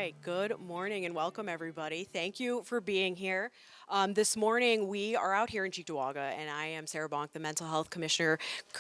right, good morning and welcome everybody. Thank you for being here. This morning we are out here in Cheektowaga and I am Sarah Bonk, the Mental Health Commissioner,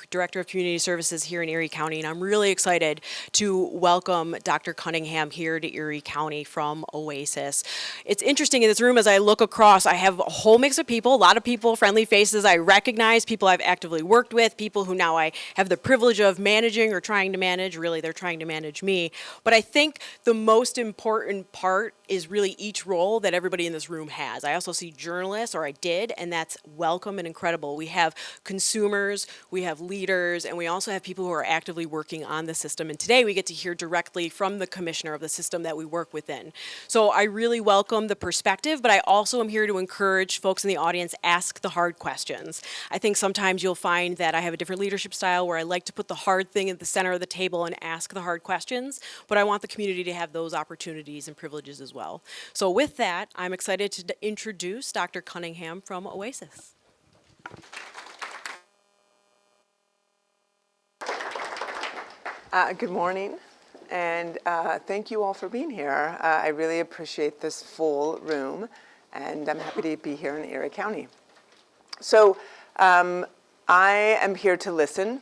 Director of Community Services here in Erie County, and I'm really excited to welcome Dr. Cunningham here to Erie County from OASAS. It's interesting in this room as I look across, I have a whole mix of people, a lot of people, friendly faces I recognize, people I've actively worked with, people who now I have the privilege of managing or trying to manage. Really, they're trying to manage me. But I think the most important part is really each role that everybody in this room has. I also see journalists, or I did, and that's welcome and incredible. We have consumers, we have leaders, and we also have people who are actively working on the system. And today we get to hear directly from the commissioner of the system that we work within. So I really welcome the perspective, but I also am here to encourage folks in the audience, ask the hard questions. I think sometimes you'll find that I have a different leadership style where I like to put the hard thing at the center of the table and ask the hard questions, but I want the community to have those opportunities and privileges as well. So with that, I'm excited to introduce Dr. Cunningham from OASAS. Good morning, and thank you all for being here. I really appreciate this full room, and I'm happy to be here in Erie County. So I am here to listen,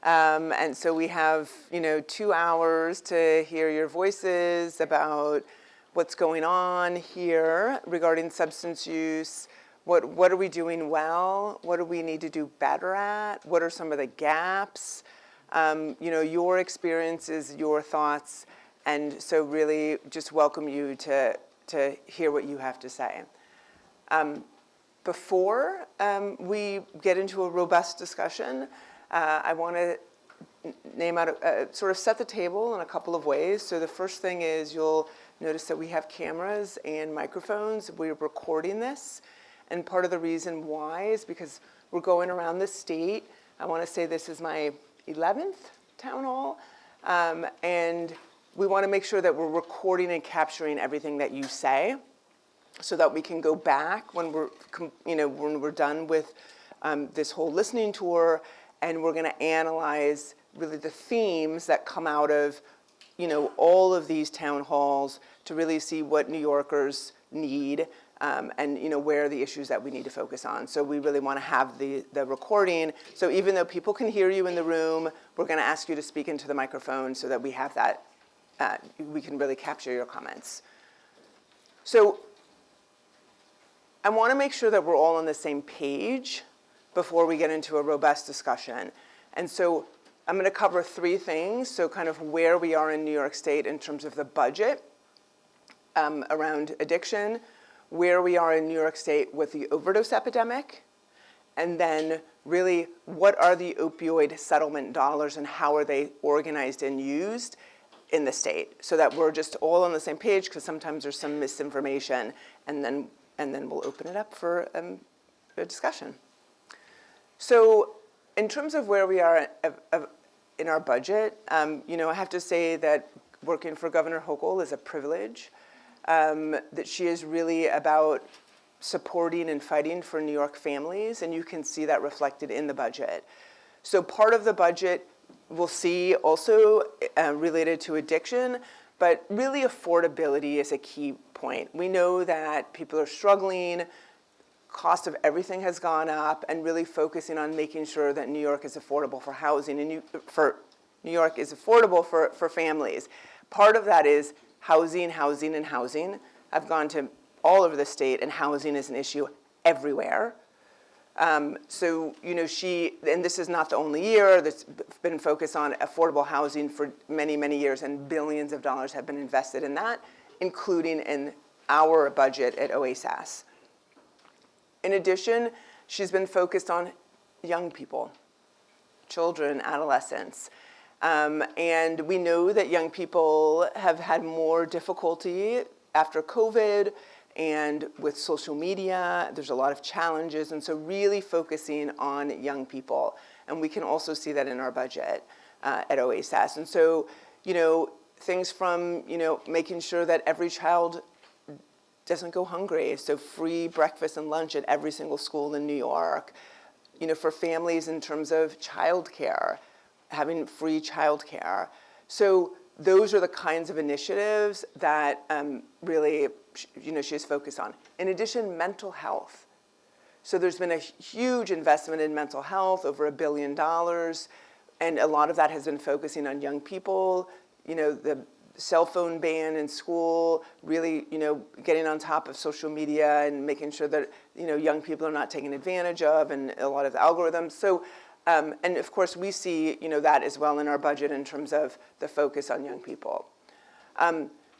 and so we have 2 hours to hear your voices about what's going on here regarding substance use. What are we doing well? What do we need to do better at? What are some of the gaps? Your experiences, your thoughts, and so really just welcome you to hear what you have to say. Before we get into a robust discussion, I want to name out, sort of set the table in a couple of ways. So the first thing is you'll notice that we have cameras and microphones. We're recording this, and part of the reason why is because we're going around the state. I want to say this is my 11th town hall, and we want to make sure that we're recording and capturing everything that you say, so that we can go back when we're done with this whole listening tour, and we're going to analyze really the themes that come out of all of these town halls to really see what New Yorkers need. And where the issues that we need to focus on. So we really want to have the recording. So even though people can hear you in the room, we're going to ask you to speak into the microphone so that we have that, we can really capture your comments. So I want to make sure that we're all on the same page before we get into a robust discussion. And so I'm going to cover 3 things. So kind of where we are in New York State in terms of the budget around addiction, where we are in New York State with the overdose epidemic, and then really what are the opioid settlement dollars and how are they organized and used in the state, so that we're just all on the same page, because sometimes there's some misinformation, and then we'll open it up for a discussion. So in terms of where we are in our budget, I have to say that working for Governor Hochul is a privilege. That she is really about supporting and fighting for New York families, and you can see that reflected in the budget. So part of the budget we'll see also related to addiction, but really affordability is a key point. We know that people are struggling, cost of everything has gone up, and really focusing on making sure that New York is affordable for housing, and New York is affordable for families. Part of that is housing. I've gone to all over the state, and housing is an issue everywhere. So, and this is not the only year that's been focused on affordable housing for many, many years, and billions of dollars have been invested in that, including in our budget at OASAS. In addition, she's been focused on young people, children, adolescents. And we know that young people have had more difficulty after COVID and with social media. There's a lot of challenges, and so really focusing on young people. And we can also see that in our budget at OASAS. And so, things from, making sure that every child doesn't go hungry, so free breakfast and lunch at every single school in New York. For families in terms of childcare, having free childcare. So those are the kinds of initiatives that really, she is focused on. In addition, mental health. So there's been a huge investment in mental health, over $1 billion, and a lot of that has been focusing on young people. The cell phone ban in school, really, getting on top of social media and making sure that, young people are not taken advantage of, and a lot of the algorithms. So, and of course, we see, that as well in our budget in terms of the focus on young people.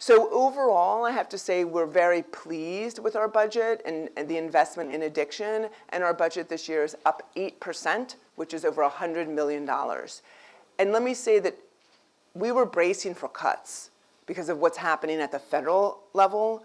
So overall, I have to say we're very pleased with our budget and the investment in addiction, and our budget this year is up 8%, which is over $100 million. And let me say that we were bracing for cuts because of what's happening at the federal level,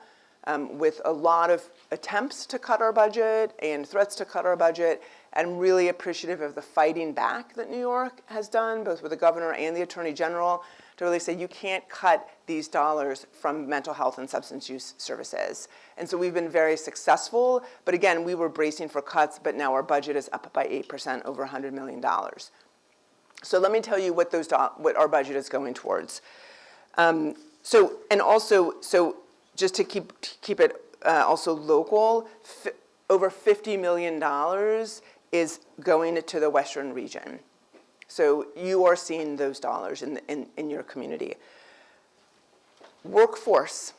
with a lot of attempts to cut our budget and threats to cut our budget. I'm really appreciative of the fighting back that New York has done, both with the governor and the attorney general, to really say you can't cut these dollars from mental health and substance use services. And so we've been very successful, but again, we were bracing for cuts, but now our budget is up by 8%, over $100 million. So let me tell you what our budget is going towards. So just to keep it also local, over $50 million is going to the Western region. So you are seeing those dollars in your community. Workforce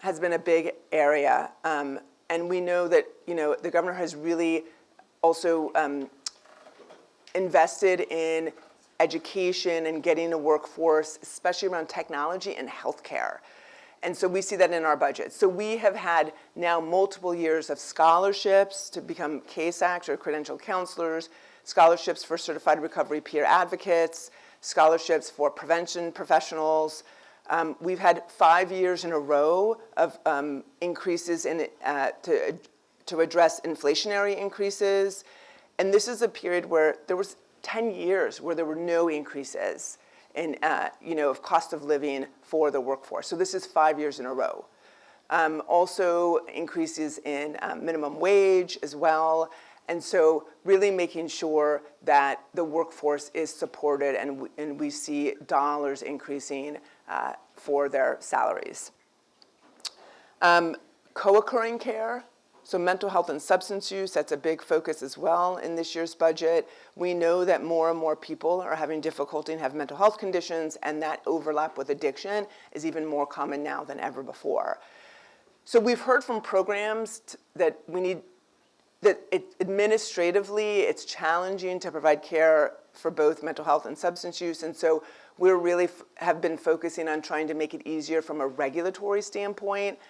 has been a big area, and we know that the governor has really also invested in education and getting a workforce, especially around technology and healthcare. And so we see that in our budget. So we have had now multiple years of scholarships to become CASACs or credentialed counselors, scholarships for certified recovery peer advocates, scholarships for prevention professionals. We've had 5 years in a row of increases to address inflationary increases. And this is a period where there was 10 years where there were no increases in of cost of living for the workforce. So this is 5 years in a row. Also increases in minimum wage as well. And so really making sure that the workforce is supported and we see dollars increasing for their salaries. Co-occurring care, so mental health and substance use, that's a big focus as well in this year's budget. We know that more and more people are having difficulty and have mental health conditions, and that overlap with addiction is even more common now than ever before. So we've heard from programs that administratively it's challenging to provide care for both mental health and substance use, and so we really have been focusing on trying to make it easier from a regulatory standpoint.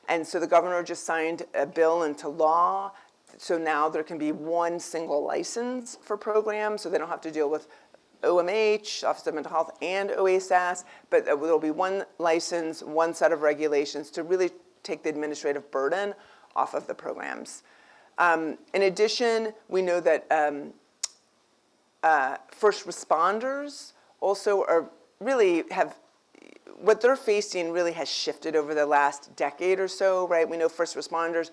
And so the governor just signed a bill into law, so now there can be one single license for programs, so they don't have to deal with OMH, Office of Mental Health, and OASAS, but there will be one license, one set of regulations to really take the administrative burden off of the programs. In addition, we know that first responders also what they're facing really has shifted over the last decade or so, right? We know first responders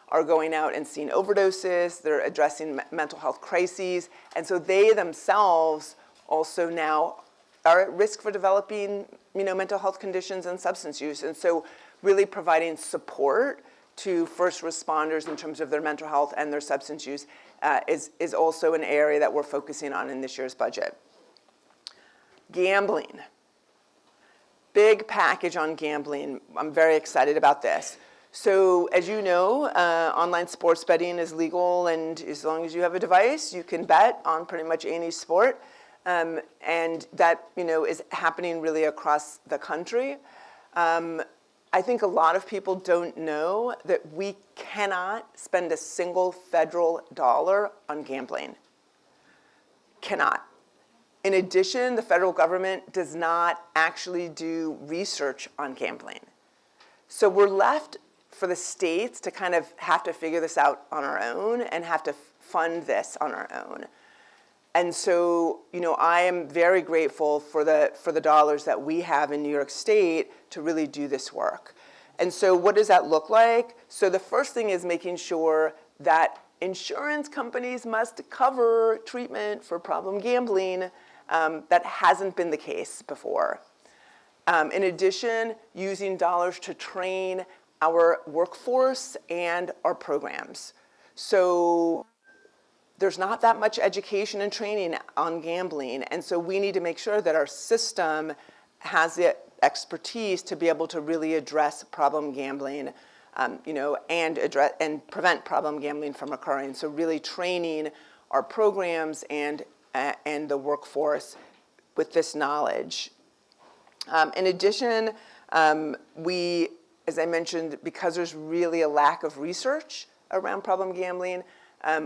are going out and seeing overdoses, they're addressing mental health crises, and so they themselves also now are at risk for developing, mental health conditions and substance use. And so really providing support to first responders in terms of their mental health and their substance use is also an area that we're focusing on in this year's budget. Gambling. Big package on gambling. I'm very excited about this. So as you know, online sports betting is legal, and as long as you have a device, you can bet on pretty much any sport. And that, is happening really across the country. I think a lot of people don't know that we cannot spend a single federal dollar on gambling. Cannot. In addition, the federal government does not actually do research on gambling. So we're left for the states to kind of have to figure this out on our own and have to fund this on our own. And so, I am very grateful for the dollars that we have in New York State to really do this work. And so what does that look like? So the first thing is making sure that insurance companies must cover treatment for problem gambling. That hasn't been the case before. In addition, using dollars to train our workforce and our programs. So there's not that much education and training on gambling, and so we need to make sure that our system has the expertise to be able to really address problem gambling, and prevent problem gambling from occurring. So really training our programs and the workforce with this knowledge. In addition, we, as I mentioned, because there's really a lack of research around problem gambling,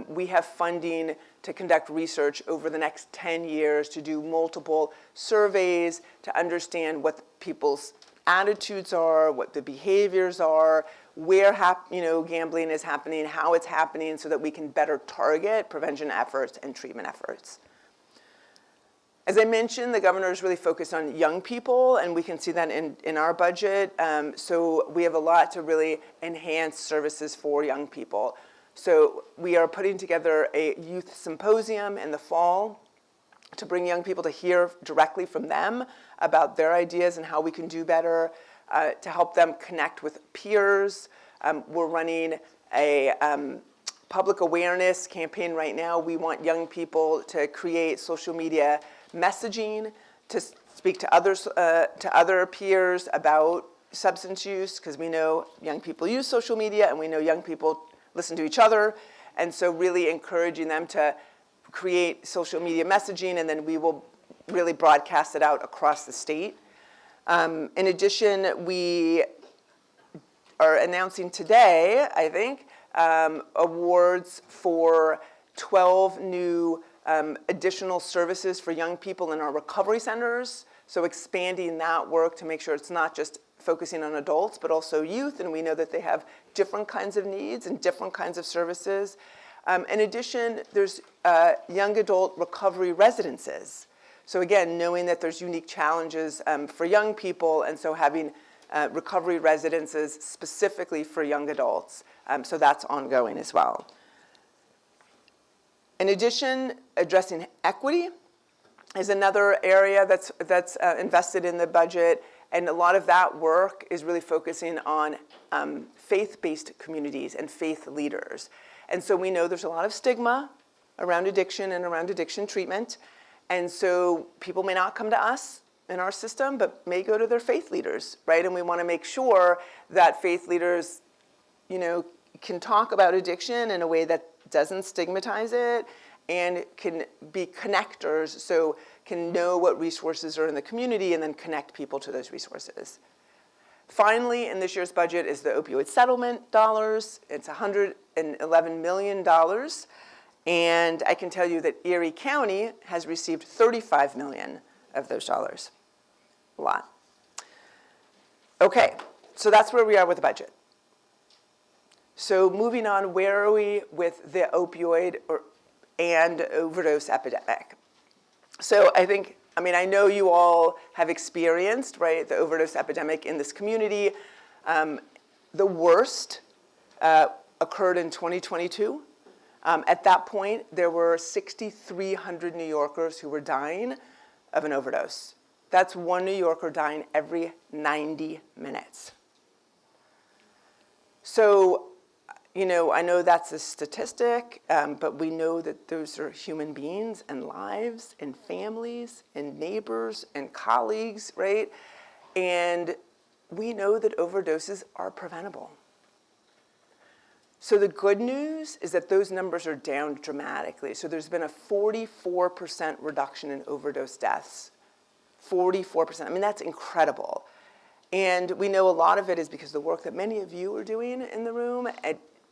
we have funding to conduct research over the next 10 years to do multiple surveys to understand what people's attitudes are, what the behaviors are, where gambling is happening, how it's happening, so that we can better target prevention efforts and treatment efforts. As I mentioned, the governor is really focused on young people, and we can see that in our budget. So we have a lot to really enhance services for young people. So we are putting together a youth symposium in the fall to bring young people to hear directly from them about their ideas and how we can do better, to help them connect with peers. We're running a public awareness campaign right now. We want young people to create social media messaging, to speak to other peers about substance use, because we know young people use social media, and we know young people listen to each other, and so really encouraging them to create social media messaging, and then we will really broadcast it out across the state. In addition, we are announcing today, I think, awards for 12 new additional services for young people in our recovery centers. So expanding that work to make sure it's not just focusing on adults, but also youth, and we know that they have different kinds of needs and different kinds of services. In addition, there's young adult recovery residences. So again, knowing that there's unique challenges for young people, and so having recovery residences specifically for young adults. So that's ongoing as well. In addition, addressing equity is another area that's invested in the budget, and a lot of that work is really focusing on faith-based communities and faith leaders. And so we know there's a lot of stigma around addiction and around addiction treatment, and so people may not come to us in our system, but may go to their faith leaders, right? And we want to make sure that faith leaders, can talk about addiction in a way that doesn't stigmatize it, and can be connectors, so can know what resources are in the community and then connect people to those resources. Finally, in this year's budget is the opioid settlement dollars. It's $111 million. And I can tell you that Erie County has received $35 million of those dollars. A lot. Okay, so that's where we are with the budget. So moving on, where are we with the opioid and overdose epidemic? So I know you all have experienced, right, the overdose epidemic in this community. The worst occurred in 2022. At that point, there were 6,300 New Yorkers who were dying of an overdose. That's one New Yorker dying every 90 minutes. So, I know that's a statistic, but we know that those are human beings and lives and families and neighbors and colleagues, right? And we know that overdoses are preventable. So the good news is that those numbers are down dramatically. So there's been a 44% reduction in overdose deaths. 44%. That's incredible. And we know a lot of it is because of the work that many of you are doing in the room.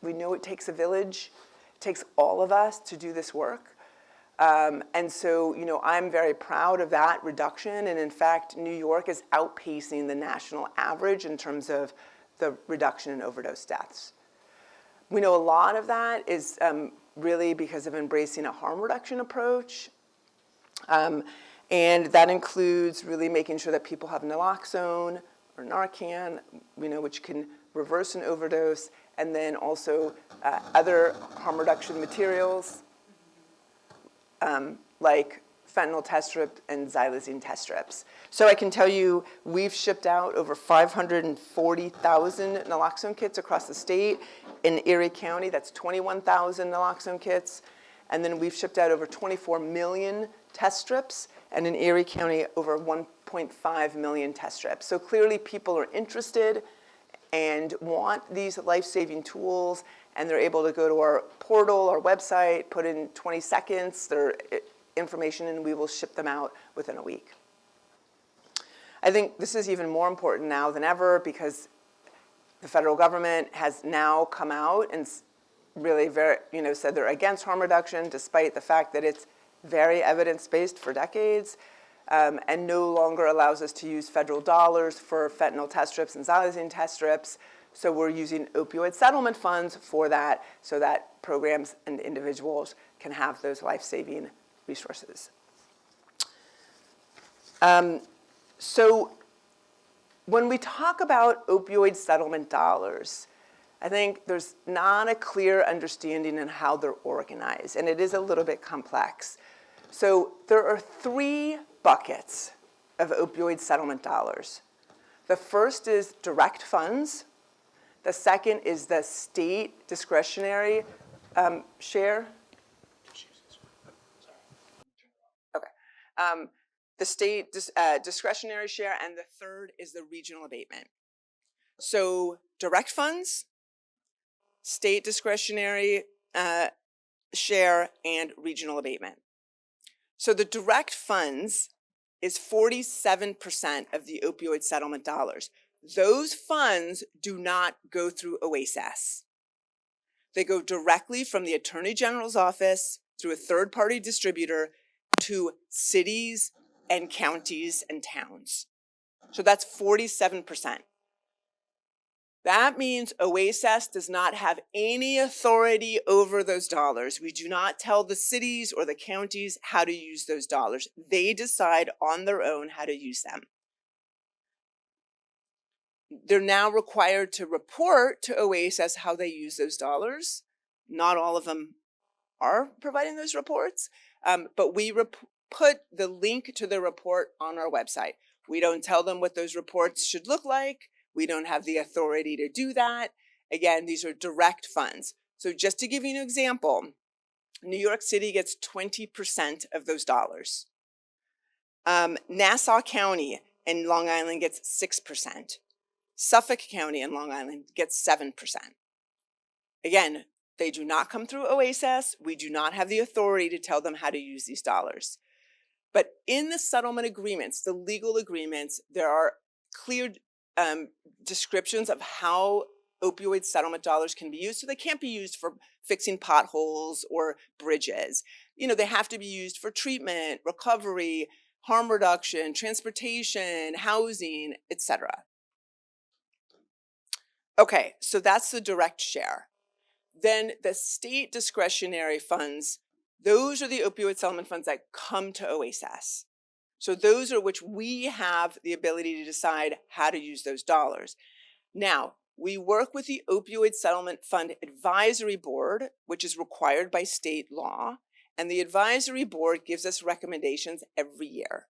We know it takes a village. It takes all of us to do this work. And so, I'm very proud of that reduction. And in fact, New York is outpacing the national average in terms of the reduction in overdose deaths. We know a lot of that is really because of embracing a harm reduction approach. And that includes really making sure that people have naloxone or Narcan, which can reverse an overdose, and then also other harm reduction materials like fentanyl test strip and xylazine test strips. So I can tell you we've shipped out over 540,000 naloxone kits across the state. In Erie County, that's 21,000 naloxone kits. And then we've shipped out over 24 million test strips, and in Erie County, over 1.5 million test strips. So clearly people are interested and want these life-saving tools, and they're able to go to our portal, our website, put in 20 seconds their information, and we will ship them out within a week. I think this is even more important now than ever because the federal government has now come out and really said they're against harm reduction, despite the fact that it's very evidence-based for decades, and no longer allows us to use federal dollars for fentanyl test strips and xylazine test strips. So we're using opioid settlement funds for that so that programs and individuals can have those life-saving resources. So when we talk about opioid settlement dollars, I think there's not a clear understanding in how they're organized, and it is a little bit complex. So there are 3 buckets of opioid settlement dollars. The first is direct funds. The second is the state discretionary share. Okay. The state discretionary share, and the third is the regional abatement. So direct funds, state discretionary share, and regional abatement. So the direct funds is 47% of the opioid settlement dollars. Those funds do not go through OASAS. They go directly from the Attorney General's office through a third-party distributor to cities and counties and towns. So that's 47%. That means OASAS does not have any authority over those dollars. We do not tell the cities or the counties how to use those dollars. They decide on their own how to use them. They're now required to report to OASAS how they use those dollars. Not all of them are providing those reports, but we put the link to the report on our website. We don't tell them what those reports should look like. We don't have the authority to do that. Again, these are direct funds. So just to give you an example, New York City gets 20% of those dollars. Nassau County in Long Island gets 6%. Suffolk County in Long Island gets 7%. Again, they do not come through OASAS. We do not have the authority to tell them how to use these dollars. But in the settlement agreements, the legal agreements, there are clear descriptions of how opioid settlement dollars can be used. So they can't be used for fixing potholes or bridges. They have to be used for treatment, recovery, harm reduction, transportation, housing, etc. Okay, so that's the direct share. Then the state discretionary funds, those are the opioid settlement funds that come to OASAS. So those are which we have the ability to decide how to use those dollars. Now, we work with the Opioid Settlement Fund Advisory Board, which is required by state law, and the advisory board gives us recommendations every year.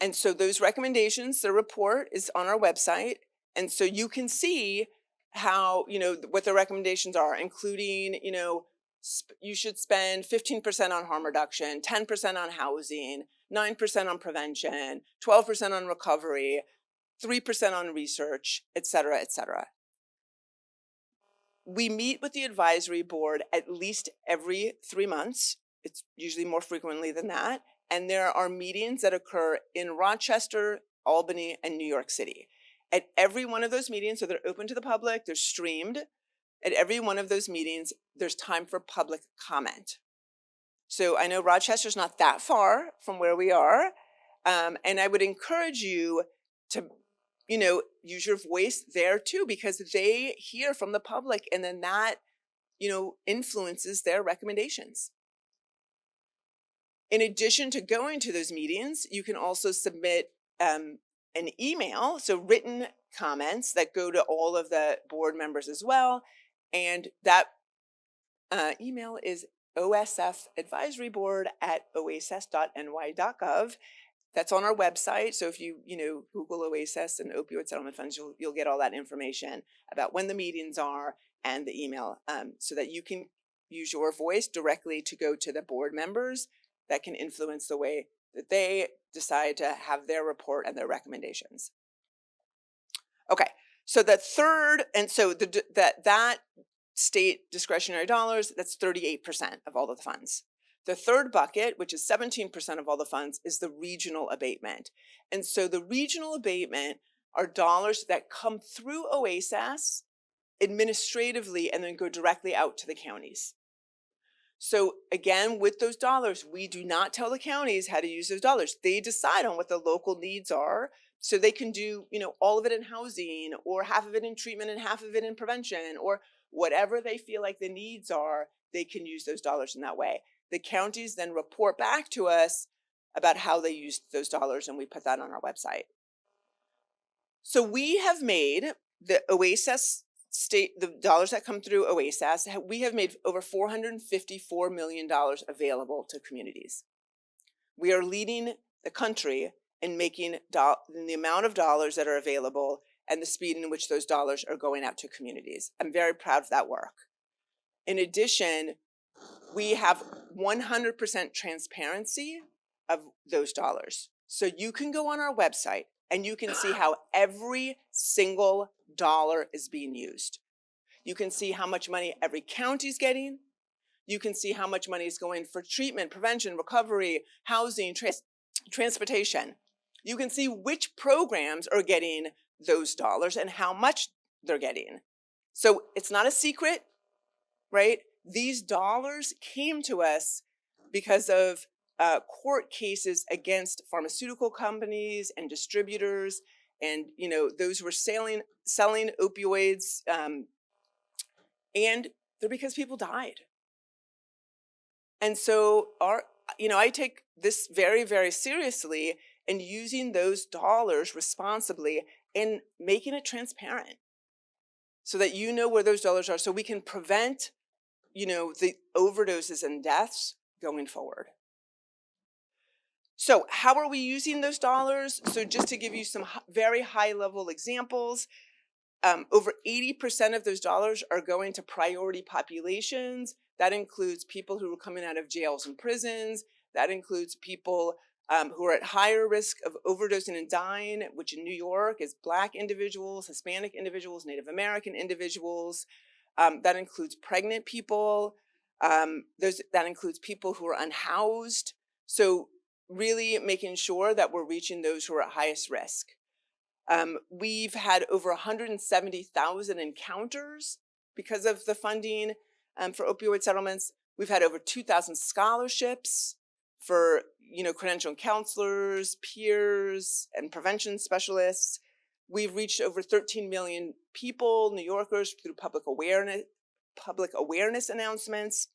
And so those recommendations, the report is on our website, and so you can see how, what the recommendations are, including, you should spend 15% on harm reduction, 10% on housing, 9% on prevention, 12% on recovery, 3% on research, et cetera, et cetera. We meet with the advisory board at least every 3 months. It's usually more frequently than that. And there are meetings that occur in Rochester, Albany, and New York City. At every one of those meetings, so they're open to the public, they're streamed. At every one of those meetings, there's time for public comment. So I know Rochester's not that far from where we are, and I would encourage you to, use your voice there too, because they hear from the public, and then that, influences their recommendations. In addition to going to those meetings, you can also submit an email, so written comments that go to all of the board members as well, and that email is OSF Advisory Board at oasas.ny.gov. That's on our website. So if you Google OASAS and opioid settlement funds, you'll get all that information about when the meetings are and the email, so that you can use your voice directly to go to the board members that can influence the way that they decide to have their report and their recommendations. Okay, so the third, and so that state discretionary dollars, that's 38% of all of the funds. The third bucket, which is 17% of all the funds, is the regional abatement. And so the regional abatement are dollars that come through OASAS administratively and then go directly out to the counties. So again, with those dollars, we do not tell the counties how to use those dollars. They decide on what the local needs are. So they can do, all of it in housing, or half of it in treatment and half of it in prevention, or whatever they feel like the needs are, they can use those dollars in that way. The counties then report back to us about how they used those dollars, and we put that on our website. So we have made the OASAS the dollars that come through OASAS, we have made over $454 million available to communities. We are leading the country in making the amount of dollars that are available and the speed in which those dollars are going out to communities. I'm very proud of that work. In addition, we have 100% transparency of those dollars. So you can go on our website and you can see how every single dollar is being used. You can see how much money every county is getting. You can see how much money is going for treatment, prevention, recovery, housing, transportation. You can see which programs are getting those dollars and how much they're getting. So it's not a secret, right? These dollars came to us because of court cases against pharmaceutical companies and distributors, and those who were selling opioids, and they're because people died. And so I take this very, very seriously, and using those dollars responsibly and making it transparent so that you know where those dollars are, so we can prevent the overdoses and deaths going forward. So how are we using those dollars? So just to give you some very high level examples, over 80% of those dollars are going to priority populations. That includes people who are coming out of jails and prisons. That includes people who are at higher risk of overdosing and dying, which in New York is Black individuals, Hispanic individuals, Native American individuals. That includes pregnant people. That includes people who are unhoused. So really making sure that we're reaching those who are at highest risk. We've had over 170,000 encounters because of the funding for opioid settlements. We've had over 2,000 scholarships for credentialed counselors, peers, and prevention specialists. We've reached over 13 million people, New Yorkers, through public awareness announcements,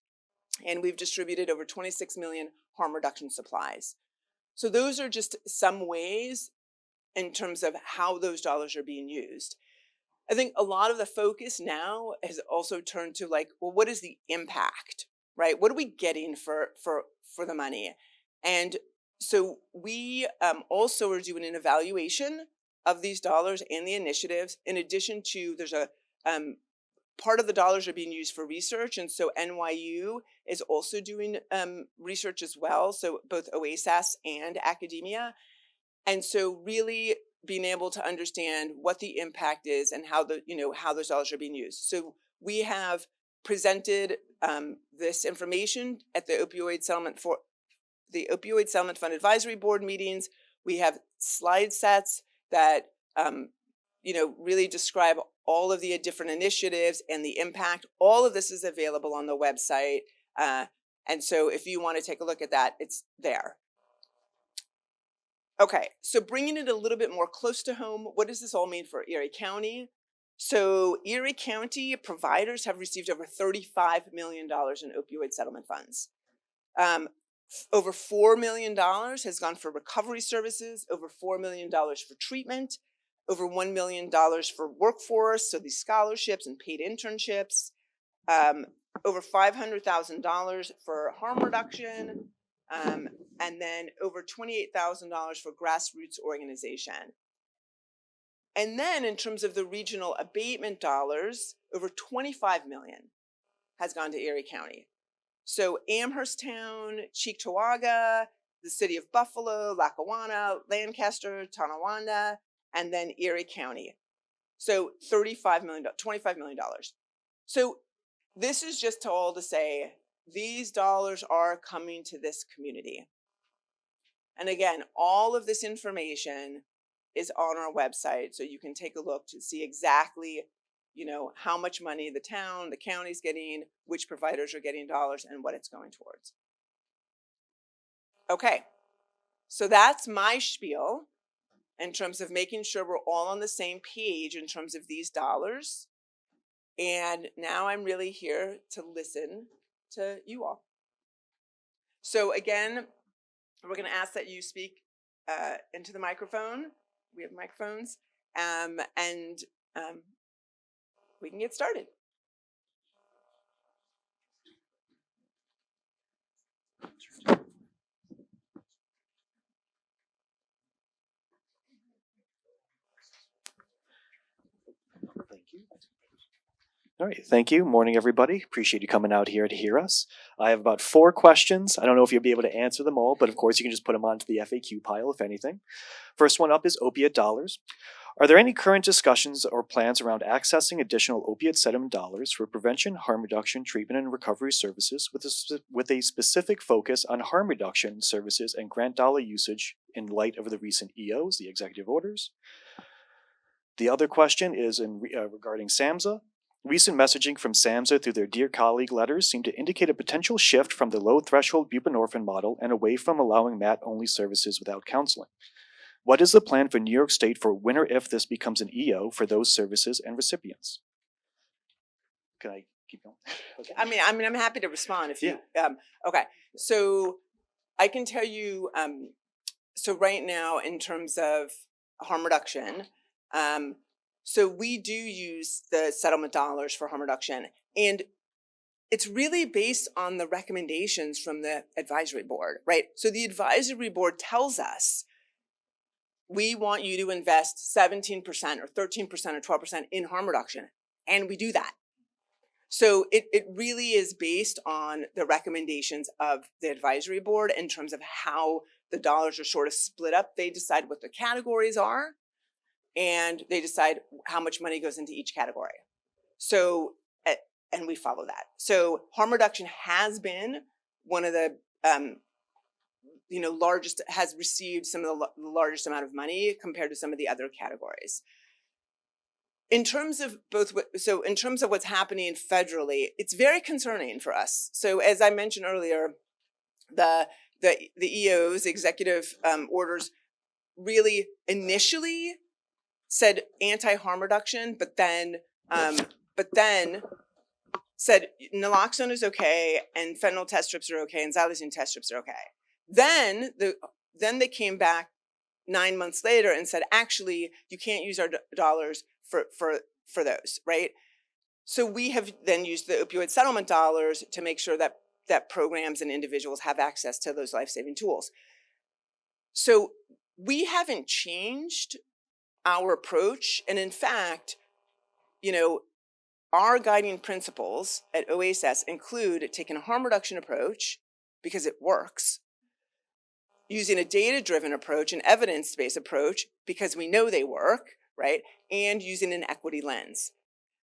and we've distributed over 26 million harm reduction supplies. So those are just some ways in terms of how those dollars are being used. I think a lot of the focus now has also turned to well, what is the impact, right? What are we getting for the money? And so we also are doing an evaluation of these dollars and the initiatives. In addition to, there's a part of the dollars are being used for research, and so NYU is also doing research as well, so both OASAS and academia. And so really being able to understand what the impact is and how those dollars are being used. So we have presented this information at the Opioid Settlement Fund Advisory Board meetings. We have slide sets that really describe all of the different initiatives and the impact. All of this is available on the website. And so if you want to take a look at that, it's there. Okay, so bringing it a little bit more close to home, what does this all mean for Erie County? So Erie County providers have received over $35 million in opioid settlement funds. Over $4 million has gone for recovery services, over $4 million for treatment, over $1 million for workforce, so these scholarships and paid internships. over $500,000 for harm reduction, and then over $28,000 for grassroots organization. And then in terms of the regional abatement dollars, over 25 million has gone to Erie County. So Amhersttown, Cheektowaga, the city of Buffalo, Lackawanna, Lancaster, Tonawanda, and then Erie County. So $25 million, $25 million. So this is just all to say these dollars are coming to this community. And again, all of this information is on our website, so you can take a look to see exactly, how much money the town, the county's getting, which providers are getting dollars, and what it's going towards. Okay, so that's my spiel in terms of making sure we're all on the same page in terms of these dollars. And now I'm really here to listen to you all. So again, we're going to ask that you speak into the microphone. We have microphones, and we can get started. Thank you. All right, thank you. Morning, everybody. Appreciate you coming out here to hear us. I have about 4 questions. I don't know if you'll be able to answer them all, but of course you can just put them onto the FAQ pile if anything. First one up is opiate dollars. Are there any current discussions or plans around accessing additional opiate settlement dollars for prevention, harm reduction, treatment, and recovery services with a specific focus on harm reduction services and grant dollar usage in light of the recent EOs, the executive orders? The other question is regarding SAMHSA. Recent messaging from SAMHSA through their Dear Colleague letters seem to indicate a potential shift from the low-threshold buprenorphine model and away from allowing MAT-only services without counseling. What is the plan for New York State for when or if this becomes an EO for those services and recipients? Can I keep going? Okay. I mean, I'm happy to respond if you. Okay, so I can tell you. So right now, in terms of harm reduction, so we do use the settlement dollars for harm reduction, and it's really based on the recommendations from the advisory board, right? So the advisory board tells us we want you to invest 17% or 13% or 12% in harm reduction, and we do that. So it really is based on the recommendations of the advisory board in terms of how the dollars are sort of split up. They decide what the categories are, and they decide how much money goes into each category. So, and we follow that. So harm reduction has been one of the, largest, has received some of the largest amount of money compared to some of the other categories. In terms of in terms of what's happening federally, it's very concerning for us. So as I mentioned earlier, the EOs, executive orders, really initially said anti-harm reduction, but then said naloxone is okay and fentanyl test strips are okay and xylazine test strips are okay. Then they came back 9 months later and said, actually, you can't use our dollars for those, right? So we have then used the opioid settlement dollars to make sure that programs and individuals have access to those life-saving tools. So we haven't changed our approach, and in fact, our guiding principles at OASAS include taking a harm reduction approach because it works, using a data-driven approach, an evidence-based approach because we know they work, right? And using an equity lens.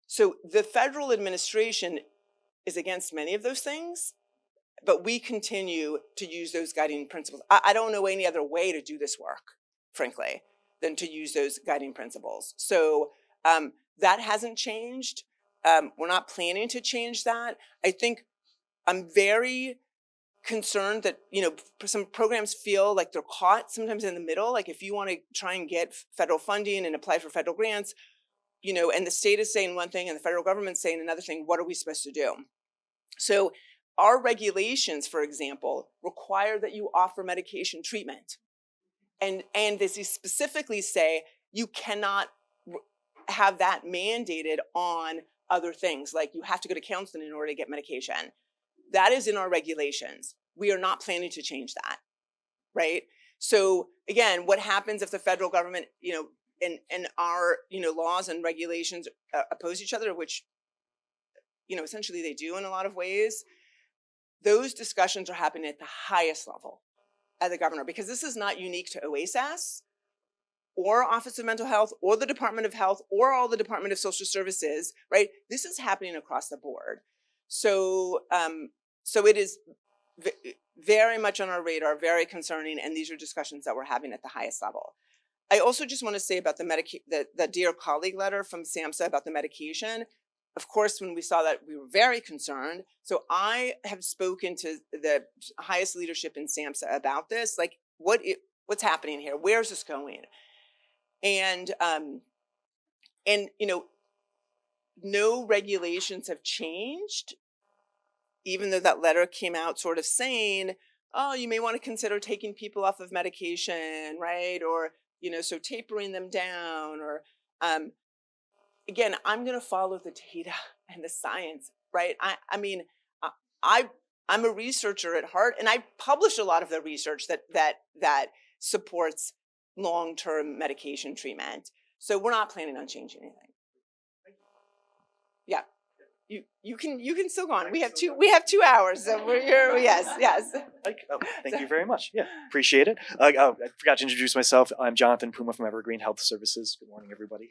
So the federal administration is against many of those things, but we continue to use those guiding principles. I don't know any other way to do this work, frankly, than to use those guiding principles. So that hasn't changed. We're not planning to change that. I think I'm very concerned that, some programs feel like they're caught sometimes in the middle. Like if you want to try and get federal funding and apply for federal grants, and the state is saying one thing and the federal government's saying another thing, what are we supposed to do? So our regulations, for example, require that you offer medication treatment. And they specifically say you cannot have that mandated on other things, like you have to go to counseling in order to get medication. That is in our regulations. We are not planning to change that, right? So again, what happens if the federal government, and our, laws and regulations oppose each other, which, essentially they do in a lot of ways. Those discussions are happening at the highest level at the governor, because this is not unique to OASAS or Office of Mental Health or the Department of Health or all the Department of Social Services, right? This is happening across the board. So, so it is very much on our radar, very concerning, and these are discussions that we're having at the highest level. I also just want to say about the Dear Colleague letter from SAMHSA about the medication. Of course, when we saw that, we were very concerned. So I have spoken to the highest leadership in SAMHSA about this, like what's happening here? Where's this going? And no regulations have changed, even though that letter came out sort of saying, oh, you may want to consider taking people off of medication, right? Or, so tapering them down, or, again, I'm going to follow the data and the science, right? I'm a researcher at heart, and I publish a lot of the research that supports long-term medication treatment. So we're not planning on changing anything. Yeah. You can still go on. We have 2 hours, so we're here. Yes. Thank you very much. Yeah, appreciate it. I forgot to introduce myself. I'm Jonathan Puma from Evergreen Health Services. Good morning, everybody.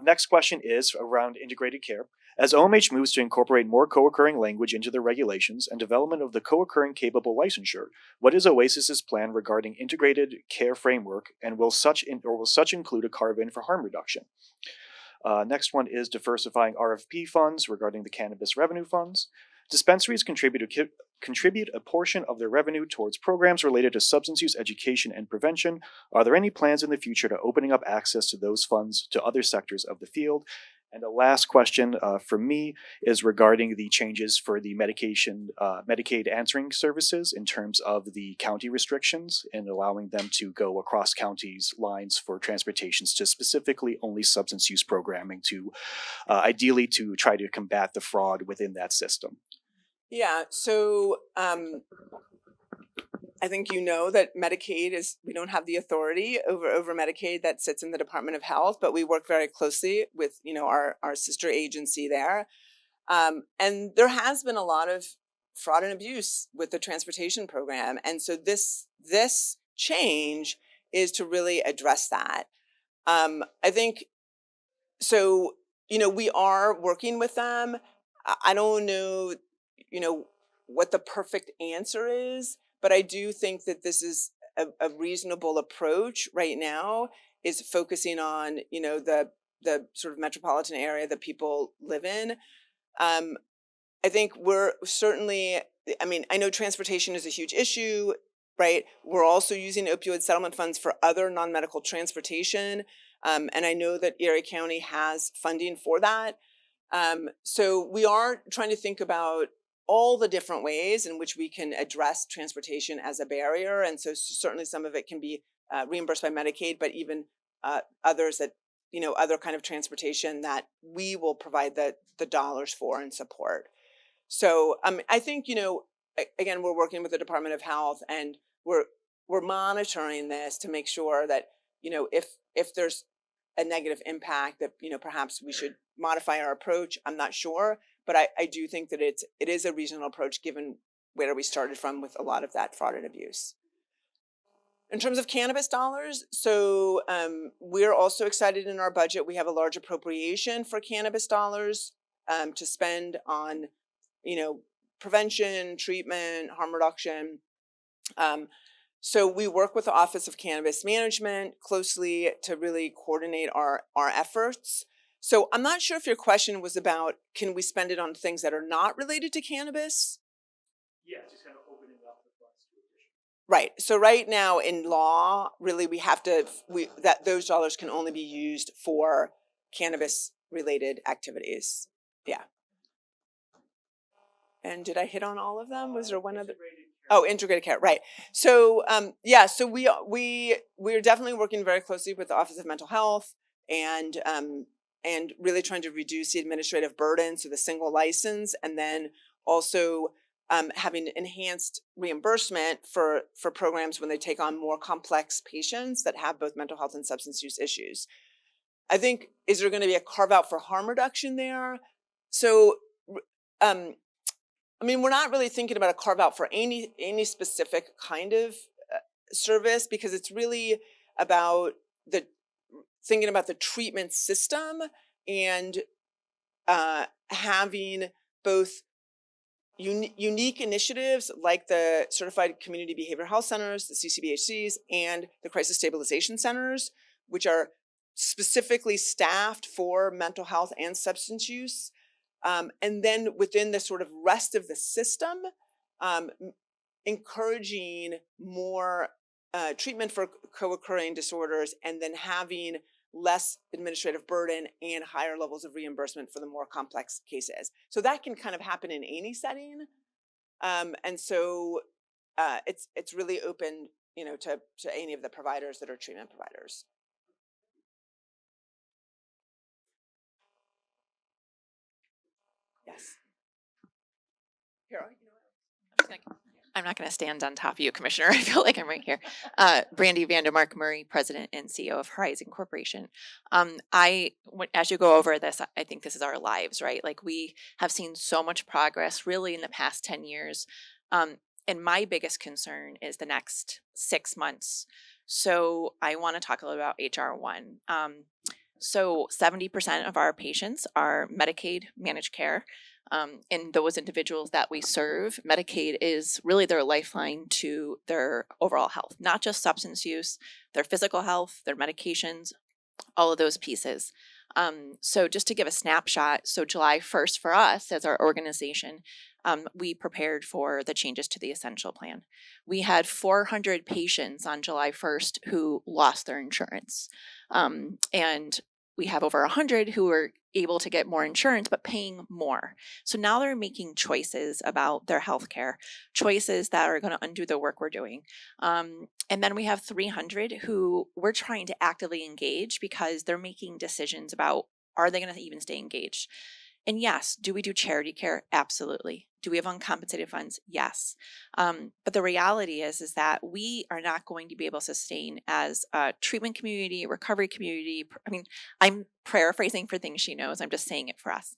Next question is around integrated care. As OMH moves to incorporate more co-occurring language into the regulations and development of the co-occurring capable licensure, what is OASAS's plan regarding integrated care framework, and will such include a carve-in for harm reduction? Next one is diversifying RFP funds regarding the cannabis revenue funds. Dispensaries contribute a portion of their revenue towards programs related to substance use education and prevention. Are there any plans in the future to opening up access to those funds to other sectors of the field? And the last question from me is regarding the changes for the Medicaid answering services in terms of the county restrictions and allowing them to go across counties' lines for transportations to specifically only substance use programming to ideally to try to combat the fraud within that system. Yeah, so I think that Medicaid we don't have the authority over Medicaid. That sits in the Department of Health, but we work very closely with, our sister agency there. And there has been a lot of fraud and abuse with the transportation program. And so this change is to really address that. I think, so, we are working with them. I don't know, what the perfect answer is, but I do think that this is a reasonable approach right now, is focusing on, the sort of metropolitan area that people live in. I think we're certainly, I know transportation is a huge issue, right? We're also using opioid settlement funds for other non-medical transportation. And I know that Erie County has funding for that. So we are trying to think about all the different ways in which we can address transportation as a barrier. And so certainly some of it can be reimbursed by Medicaid, but even others that, other kind of transportation that we will provide the dollars for and support. So I think, again, we're working with the Department of Health, and we're monitoring this to make sure that, if there's a negative impact, that, perhaps we should modify our approach. I'm not sure, but I do think that it is a reasonable approach given where we started from with a lot of that fraud and abuse. In terms of cannabis dollars, so we're also excited in our budget. We have a large appropriation for cannabis dollars to spend on, prevention, treatment, harm reduction. So we work with the Office of Cannabis Management closely to really coordinate our efforts. So I'm not sure if your question was about, can we spend it on things that are not related to cannabis? Yeah, just kind of opening up the funds to additional. Right. So right now in law, really we have to, that those dollars can only be used for cannabis related activities. Yeah. And did I hit on all of them? Was there one other? Oh, integrated care, right. So so we're definitely working very closely with the Office of Mental Health and and really trying to reduce the administrative burden, so the single license, and then also having enhanced reimbursement for programs when they take on more complex patients that have both mental health and substance use issues. I think, is there going to be a carve out for harm reduction there? So, I mean, we're not really thinking about a carve out for any specific kind of service, because it's really about thinking about the treatment system and having both unique initiatives like the Certified Community Behavioral Health Centers, the CCBHCs, and the Crisis Stabilization Centers, which are specifically staffed for mental health and substance use. And then within the sort of rest of the system, encouraging more treatment for co-occurring disorders, and then having less administrative burden and higher levels of reimbursement for the more complex cases. So that can kind of happen in any setting. And so it's really open, to any of the providers that are treatment providers. Yes. Carol? I'm not going to stand on top of you, Commissioner. I feel like I'm right here. Brandy Vandermark Murray, President and CEO of Horizon Corporation. As you go over this, I think this is our lives, right? Like, we have seen so much progress really in the past 10 years. And my biggest concern is the next 6 months. So I want to talk a little about HR 1. So 70% of our patients are Medicaid managed care. And those individuals that we serve, Medicaid is really their lifeline to their overall health, not just substance use, their physical health, their medications, all of those pieces. So just to give a snapshot, so July 1st for us as our organization, we prepared for the changes to the Essential Plan. We had 400 patients on July 1st who lost their insurance. And we have over 100 who are able to get more insurance, but paying more. So now they're making choices about their healthcare, choices that are going to undo the work we're doing. And then we have 300 who we're trying to actively engage because they're making decisions about, are they going to even stay engaged? And yes, do we do charity care? Absolutely. Do we have uncompensated funds? Yes. But the reality is that we are not going to be able to sustain as a treatment community, recovery community. I mean, I'm paraphrasing for things she knows. I'm just saying it for us.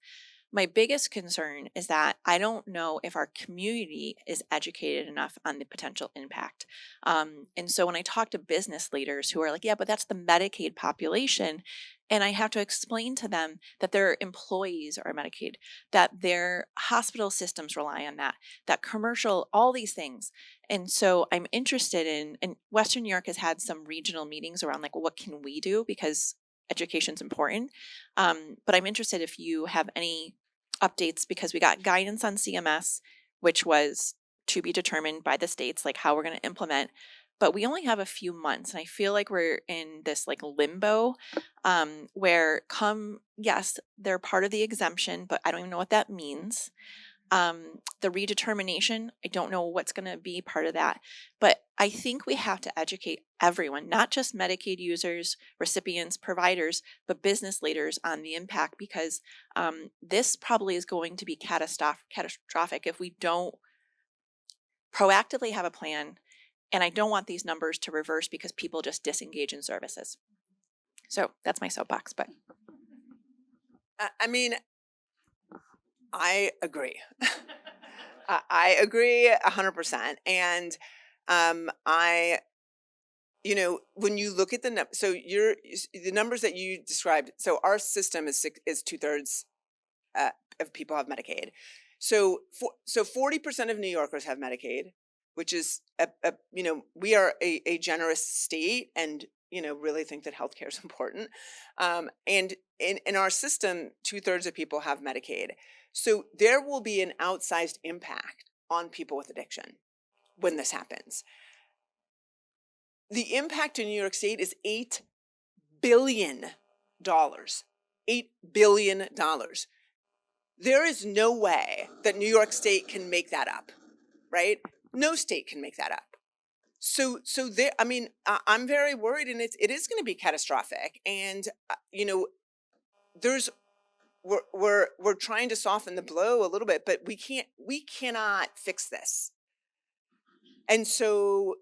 My biggest concern is that I don't know if our community is educated enough on the potential impact. And so when I talk to business leaders who are like, yeah, but that's the Medicaid population. And I have to explain to them that their employees are Medicaid, that their hospital systems rely on that, that commercial, all these things. And so I'm interested and Western New York has had some regional meetings around like, what can we do? Because education's important. But I'm interested if you have any updates, because we got guidance on CMS, which was to be determined by the states, like how we're going to implement. But we only have a few months, and I feel like we're in this like limbo where yes, they're part of the exemption, but I don't even know what that means. The redetermination, I don't know what's going to be part of that, but I think we have to educate everyone, not just Medicaid users, recipients, providers, but business leaders on the impact, because this probably is going to be catastrophic if we don't proactively have a plan. And I don't want these numbers to reverse because people just disengage in services. So that's my soapbox, but. I mean, I agree. I agree 100%. And when you look at the numbers that you described, so our system is 2/3 of people have Medicaid. So 40% of New Yorkers have Medicaid, which is we are a generous state, and really think that healthcare is important. And in our system, 2/3 of people have Medicaid. So there will be an outsized impact on people with addiction when this happens. The impact in New York State is $8 billion. $8 billion. There is no way that New York State can make that up, right? No state can make that up. So there, I'm very worried, and it is going to be catastrophic. And, there's we're trying to soften the blow a little bit, but we cannot fix this. And so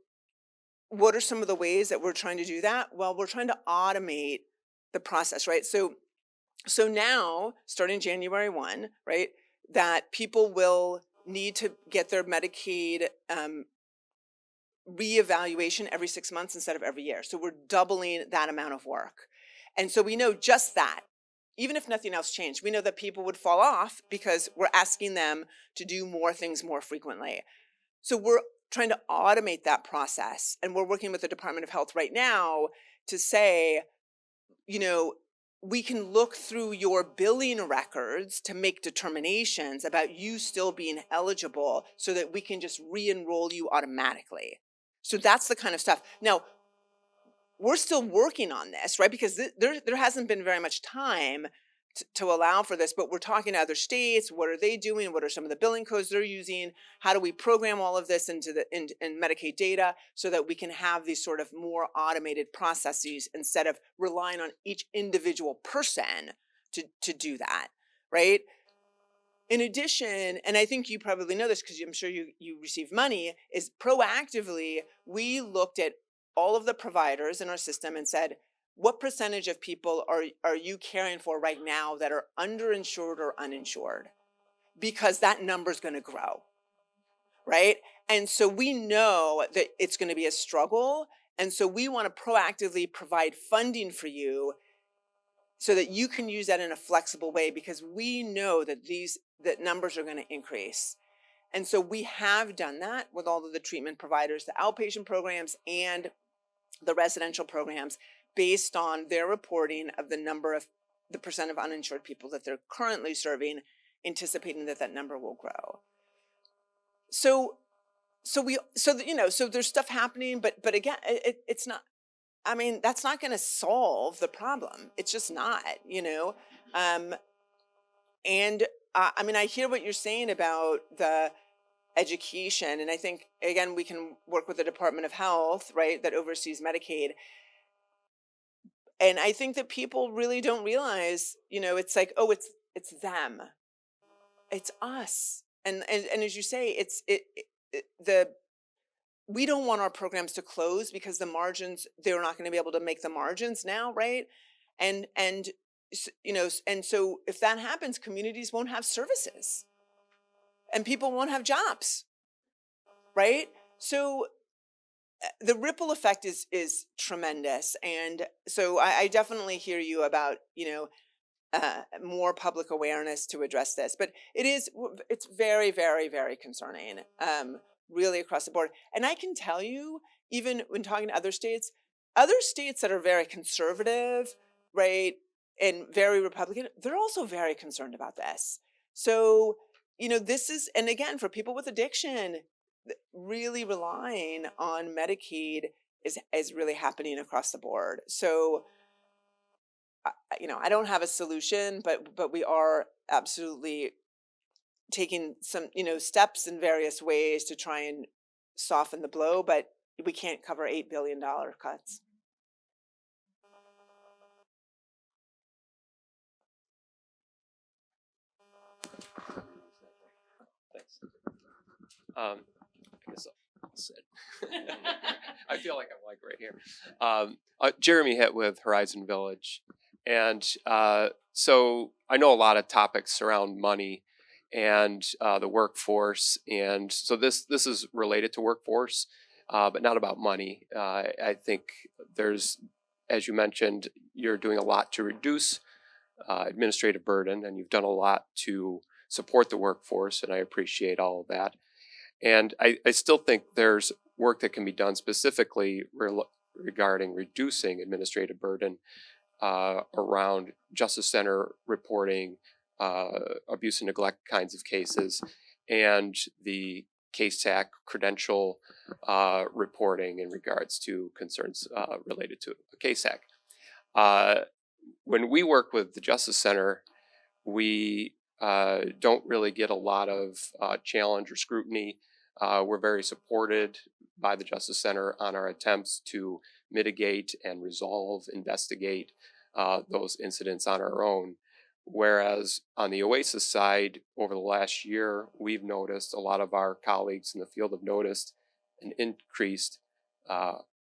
what are some of the ways that we're trying to do that? Well, we're trying to automate the process, right? So now, starting January 1, right, that people will need to get their Medicaid reevaluation every 6 months instead of every year. So we're doubling that amount of work. And so we know just that. Even if nothing else changed, we know that people would fall off because we're asking them to do more things more frequently. So we're trying to automate that process. And we're working with the Department of Health right now to say, you know, we can look through your billing records to make determinations about you still being eligible so that we can just re-enroll you automatically. So that's the kind of stuff. Now, we're still working on this, right? Because there hasn't been very much time to allow for this, but we're talking to other states. What are they doing? What are some of the billing codes they're using? How do we program all of this into in Medicaid data so that we can have these sort of more automated processes instead of relying on each individual person to do that, right? In addition, and I think you probably know this because I'm sure you receive money, is proactively we looked at all of the providers in our system and said, what percentage of people are you caring for right now that are underinsured or uninsured? Because that number is going to grow, right? And so we know that it's going to be a struggle. And so we want to proactively provide funding for you so that you can use that in a flexible way, because we know that that numbers are going to increase. And so we have done that with all of the treatment providers, the outpatient programs and the residential programs, based on their reporting of the percent of uninsured people that they're currently serving, anticipating that number will grow. So there's stuff happening, but again, it's not. I mean, that's not going to solve the problem. It's just not, And I mean, I hear what you're saying about the education, and I think again we can work with the Department of Health, right, that oversees Medicaid. And I think that people really don't realize, it's like, oh, it's them, it's us, and as you say, the we don't want our programs to close because the margins, they're not going to be able to make the margins now, right? And and so if that happens, communities won't have services and people won't have jobs, right? So the ripple effect is tremendous. And so I definitely hear you about, more public awareness to address this, but it's very, very, very concerning, really across the board. And I can tell you, even when talking to other states that are very conservative, right, and very Republican, they're also very concerned about this. So, this is, and again, for people with addiction, really relying on Medicaid is really happening across the board. So, I don't have a solution, but we are absolutely taking some, steps in various ways to try and soften the blow, but we can't cover $8 billion cuts. Thanks. I guess I'll sit. I feel like I'm like right here. Jeremy Hitt with Horizon Village. And so I know a lot of topics around money and the workforce. And so this is related to workforce, but not about money. I think there's, as you mentioned, you're doing a lot to reduce administrative burden, and you've done a lot to support the workforce, and I appreciate all of that. And I still think there's work that can be done specifically regarding reducing administrative burden around Justice Center reporting, abuse and neglect kinds of cases, and the CASAC credential reporting in regards to concerns related to CASAC. When we work with the Justice Center, we don't really get a lot of challenge or scrutiny. We're very supported by the Justice Center on our attempts to mitigate and resolve, investigate those incidents on our own. Whereas on the OASAS side, over the last year, we've noticed, a lot of our colleagues in the field have noticed an increased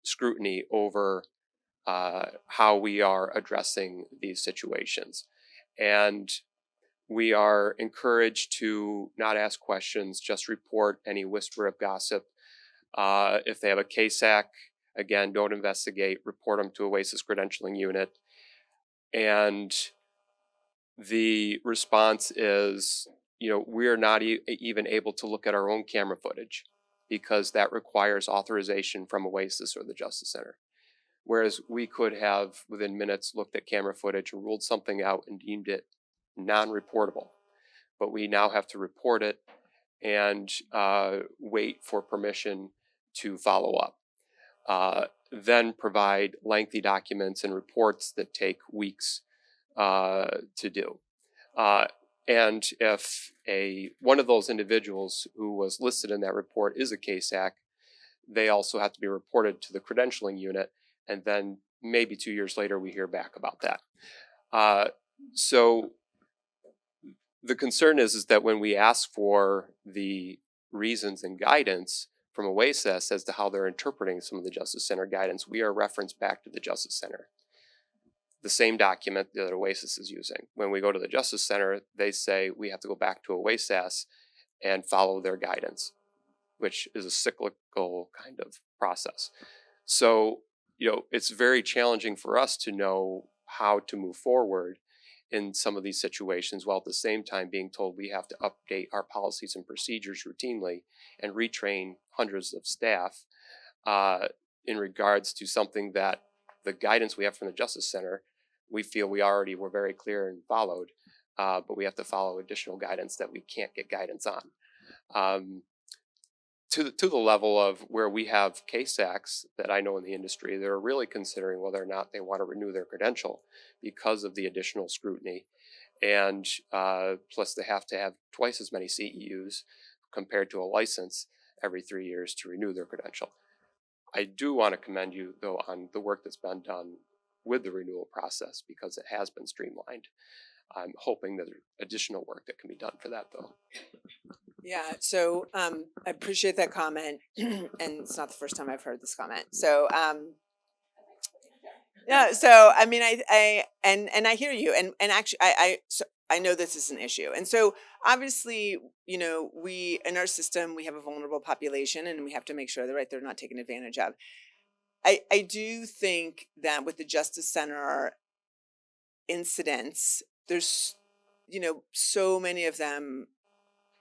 scrutiny over how we are addressing these situations. And we are encouraged to not ask questions, just report any whisper of gossip. If they have a KSAC, again, don't investigate, report them to a OASAS credentialing unit. And the response is, we are not even able to look at our own camera footage because that requires authorization from OASAS or the Justice Center. Whereas we could have, within minutes, looked at camera footage and ruled something out and deemed it non-reportable. But we now have to report it and wait for permission to follow up. Then provide lengthy documents and reports that take weeks to do. And if one of those individuals who was listed in that report is a KSAC, they also have to be reported to the credentialing unit, and then maybe 2 years later we hear back about that. So the concern is that when we ask for the reasons and guidance from OASAS as to how they're interpreting some of the Justice Center guidance, we are referenced back to the Justice Center. The same document that OASAS is using. When we go to the Justice Center, they say we have to go back to OASAS and follow their guidance, which is a cyclical kind of process. So, it's very challenging for us to know how to move forward in some of these situations, while at the same time being told we have to update our policies and procedures routinely and retrain hundreds of staff in regards to something that the guidance we have from the Justice Center, we feel we already were very clear and followed, but we have to follow additional guidance that we can't get guidance on. To the level of where we have KSACs that I know in the industry, they're really considering whether or not they want to renew their credential because of the additional scrutiny. And plus they have to have twice as many CEUs compared to a license every 3 years to renew their credential. I do want to commend you, though, on the work that's been done with the renewal process because it has been streamlined. I'm hoping that there's additional work that can be done for that, though. Yeah, so I appreciate that comment, and it's not the first time I've heard this comment. So yeah, so I mean, I hear you, and actually, I know this is an issue, and so obviously, we in our system we have a vulnerable population, and we have to make sure that they're not taken advantage of. I do think that with the Justice Center incidents, there's so many of them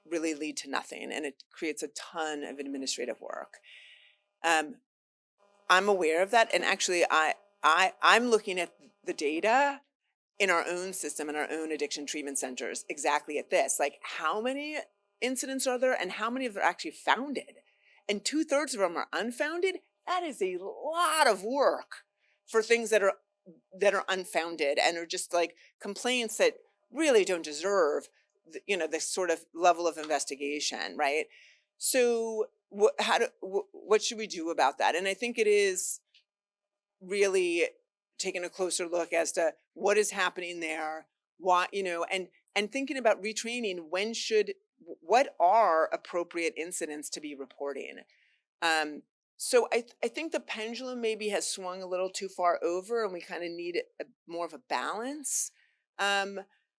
really lead to nothing, and it creates a ton of administrative work. I'm aware of that, and actually I'm looking at the data in our own system, in our own addiction treatment centers, exactly at this, like how many incidents are there and how many of them are actually founded, and 2/3 of them are unfounded. That is a lot of work for things that are unfounded and are just like complaints that really don't deserve this sort of level of investigation, right? So what should we do about that? And I think it is really taking a closer look as to what is happening there, why, and thinking about retraining. What are appropriate incidents to be reporting? So I think the pendulum maybe has swung a little too far over, and we kind of need more of a balance.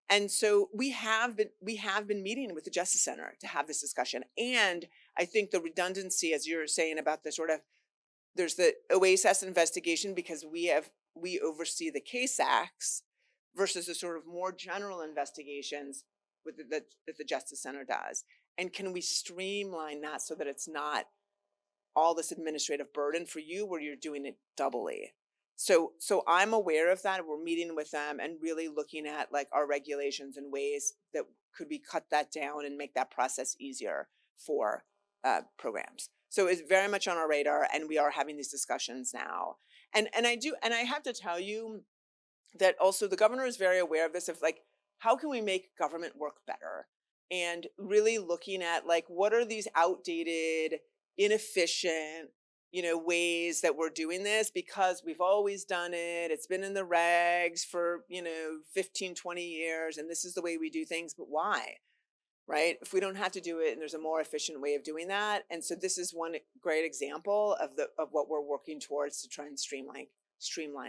And so we have been meeting with the Justice Center to have this discussion. And I think the redundancy, as you're saying about there's the OASAS investigation because we oversee the KSACs versus the sort of more general investigations that the Justice Center does. And can we streamline that so that it's not all this administrative burden for you where you're doing it doubly? So I'm aware of that. We're meeting with them and really looking at like our regulations and ways that could we cut that down and make that process easier for programs. So it's very much on our radar, and we are having these discussions now. And I have to tell you that also the governor is very aware of this, of like, how can we make government work better? And really looking at like, what are these outdated, inefficient, ways that we're doing this because we've always done it. It's been in the regs for, 15, 20 years, and this is the way we do things. But why? Right? If we don't have to do it and there's a more efficient way of doing that. And so this is one great example of what we're working towards to try and streamline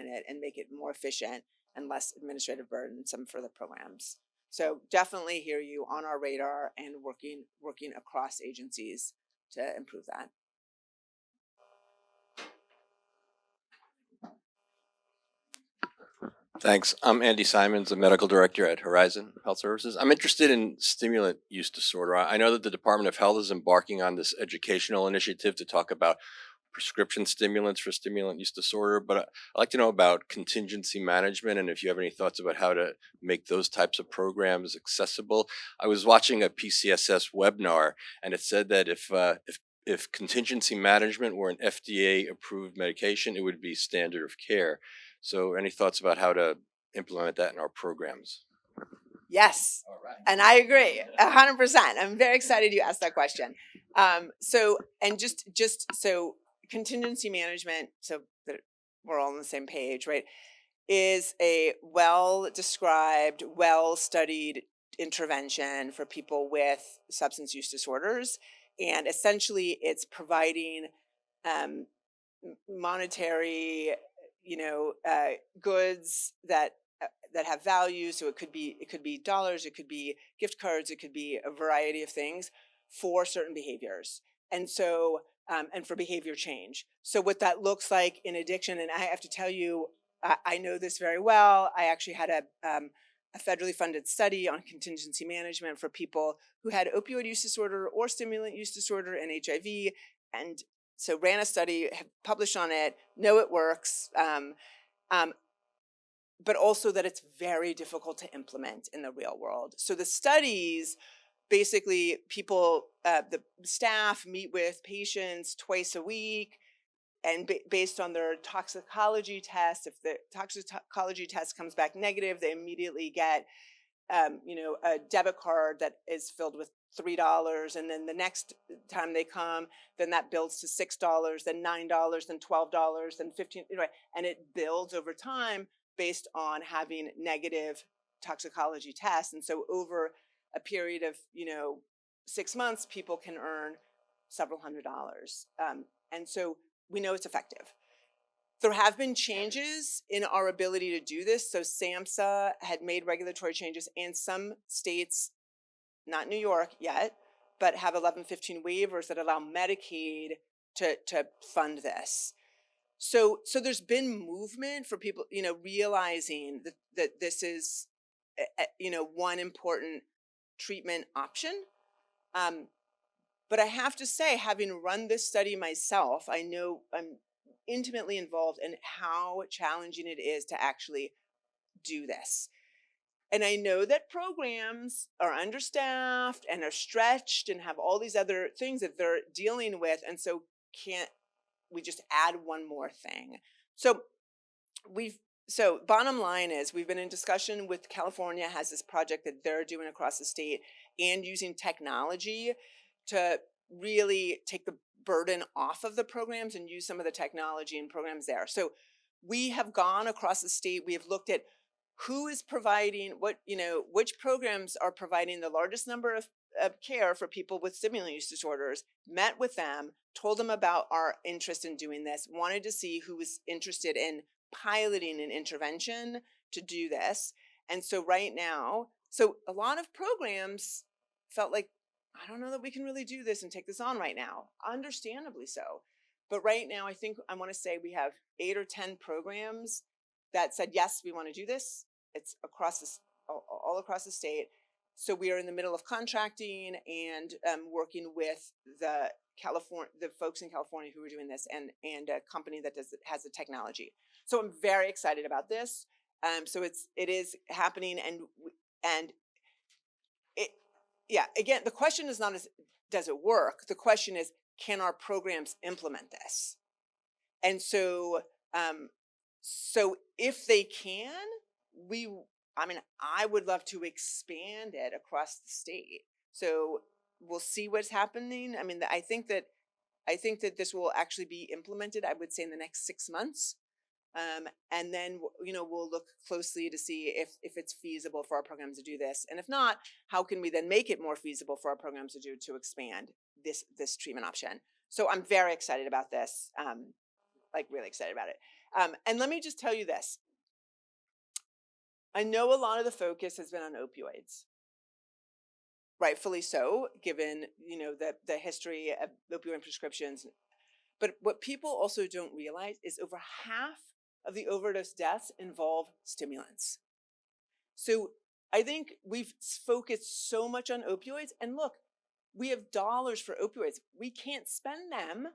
it and make it more efficient and less administrative burdensome for the programs. So definitely hear you, on our radar and working across agencies to improve that. Thanks. I'm Andy Simons, the medical director at Horizon Health Services. I'm interested in stimulant use disorder. I know that the Department of Health is embarking on this educational initiative to talk about prescription stimulants for stimulant use disorder, but I'd like to know about contingency management and if you have any thoughts about how to make those types of programs accessible. I was watching a PCSS webinar, and it said that if contingency management were an FDA approved medication, it would be standard of care. So any thoughts about how to implement that in our programs? Yes. All right. And I agree 100%. I'm very excited you asked that question. So contingency management, so that we're all on the same page, right, is a well-described, well-studied intervention for people with substance use disorders. And essentially it's providing monetary, goods that have value. So it could be dollars, it could be gift cards, it could be a variety of things for certain behaviors. And so, and for behavior change. So what that looks like in addiction, and I have to tell you, I know this very well. I actually had a federally funded study on contingency management for people who had opioid use disorder or stimulant use disorder and HIV. And so ran a study, have published on it, know it works, but also that it's very difficult to implement in the real world. So the studies, basically people, the staff meet with patients twice a week, and based on their toxicology test, if the toxicology test comes back negative, they immediately get a debit card that is filled with $3, and then the next time they come, then that builds to $6, then $9, then $12, then $15, and it builds over time based on having negative toxicology tests. And so over a period of 6 months, people can earn several $100s, and so we know it's effective. There have been changes in our ability to do this. So SAMHSA had made regulatory changes, and some states, not New York yet, but have 1115 waivers that allow Medicaid to fund this. So there's been movement for people, realizing that this is, one important treatment option. But I have to say, having run this study myself, I know I'm intimately involved in how challenging it is to actually do this. And I know that programs are understaffed and are stretched and have all these other things that they're dealing with. And so can't we just add one more thing? So bottom line is we've been in discussion with California, has this project that they're doing across the state and using technology to really take the burden off of the programs and use some of the technology and programs there. So we have gone across the state. We have looked at who is providing what, which programs are providing the largest number of care for people with stimulant use disorders, met with them, told them about our interest in doing this, wanted to see who was interested in piloting an intervention to do this. And so right now, a lot of programs felt like, I don't know that we can really do this and take this on right now, understandably so. But right now, I want to say we have 8 or 10 programs that said, yes, we want to do this. It's all across the state. So we are in the middle of contracting and working with the folks in California who are doing this, and a company that has the technology. So I'm very excited about this. So it is happening, and it, yeah. Again, the question is not does it work. The question is, can our programs implement this? And so if they can, I would love to expand it across the state. So we'll see what's happening. I think that I think that this will actually be implemented, I would say, in the next 6 months. And then, we'll look closely to see if it's feasible for our programs to do this. And if not, how can we then make it more feasible for our programs to expand this treatment option? So I'm very excited about this, like really excited about it. And let me just tell you this. I know a lot of the focus has been on opioids. Rightfully so, given, the history of opioid prescriptions. But what people also don't realize is over half of the overdose deaths involve stimulants. So I think we've focused so much on opioids, and look, we have dollars for opioids. We can't spend them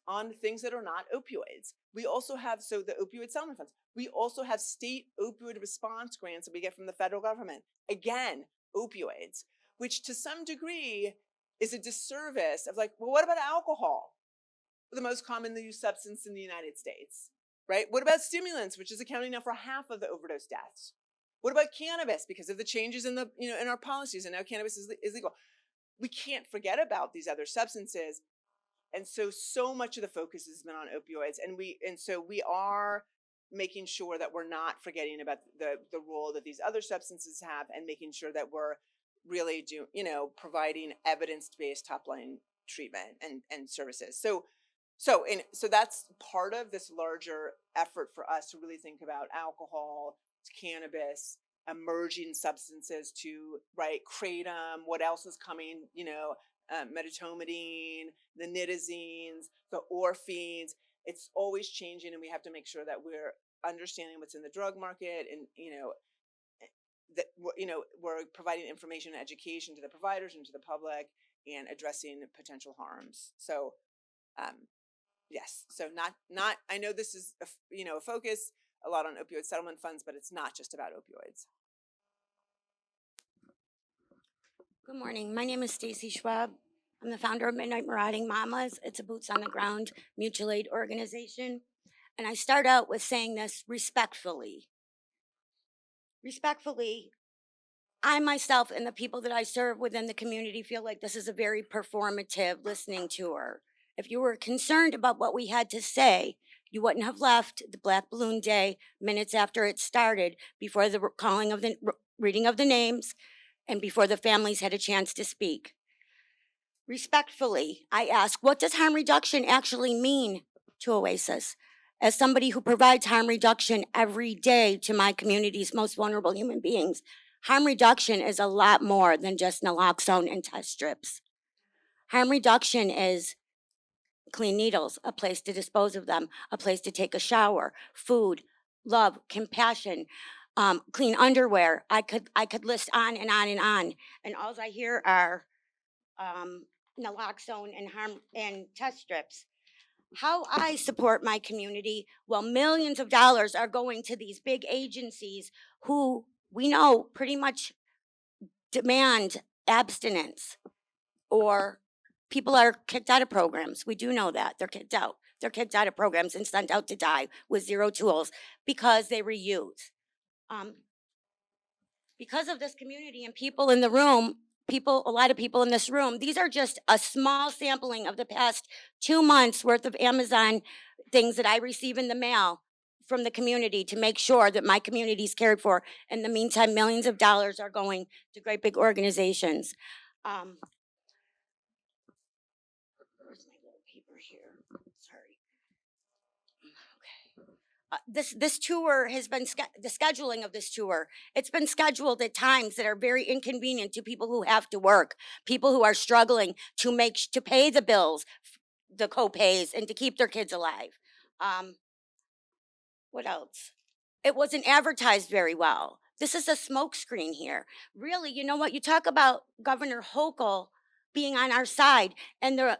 on things that are not opioids. We also have, the opioid settlement funds. We also have state opioid response grants that we get from the federal government. Again, opioids, which to some degree is a disservice of like, well, what about alcohol? The most commonly used substance in the United States, right? What about stimulants, which is accounting now for half of the overdose deaths? What about cannabis? Because of the changes in in our policies, and now cannabis is legal. We can't forget about these other substances. And so much of the focus has been on opioids, and so we are making sure that we're not forgetting about the role that these other substances have, and making sure that we're really providing evidence-based top-line treatment and services. So that's part of this larger effort for us to really think about alcohol, cannabis, emerging substances to, right, kratom, what else is coming, medetomidine, the nitazines, the orphines. It's always changing, and we have to make sure that we're understanding what's in the drug market, and that we're providing information and education to the providers and to the public, and addressing potential harms. So yes, so not I know this is a focus a lot on opioid settlement funds, but it's not just about opioids. Good morning. My name is Stacy Schwab. I'm the founder of Midnight Marauding Mamas. It's a boots on the ground mutual aid organization. And I start out with saying this respectfully. Respectfully, I myself and the people that I serve within the community feel like this is a very performative listening tour. If you were concerned about what we had to say, you wouldn't have left the Black Balloon Day minutes after it started, before the reading of the names, and before the families had a chance to speak. Respectfully, I ask, what does harm reduction actually mean to OASAS? As somebody who provides harm reduction every day to my community's most vulnerable human beings, harm reduction is a lot more than just naloxone and test strips. Harm reduction is clean needles, a place to dispose of them, a place to take a shower, food, love, compassion, clean underwear. I could list on and on and on. And all I hear are naloxone and test strips. How I support my community, well, millions of dollars are going to these big agencies who we know pretty much demand abstinence, or people are kicked out of programs. We do know that. They're kicked out. They're kicked out of programs and sent out to die with zero tools because they reuse. Because of this community and people in the room, a lot of people in this room, these are just a small sampling of the past 2 months worth of Amazon things that I receive in the mail from the community to make sure that my community is cared for. In the meantime, millions of dollars are going to great big organizations. Where's my little paper here? Sorry. Okay. This tour has been, the scheduling of this tour, it's been scheduled at times that are very inconvenient to people who have to work, people who are struggling to pay the bills, the co-pays, and to keep their kids alive. What else? It wasn't advertised very well. This is a smokescreen here. Really, you know what? You talk about Governor Hochul being on our side, and the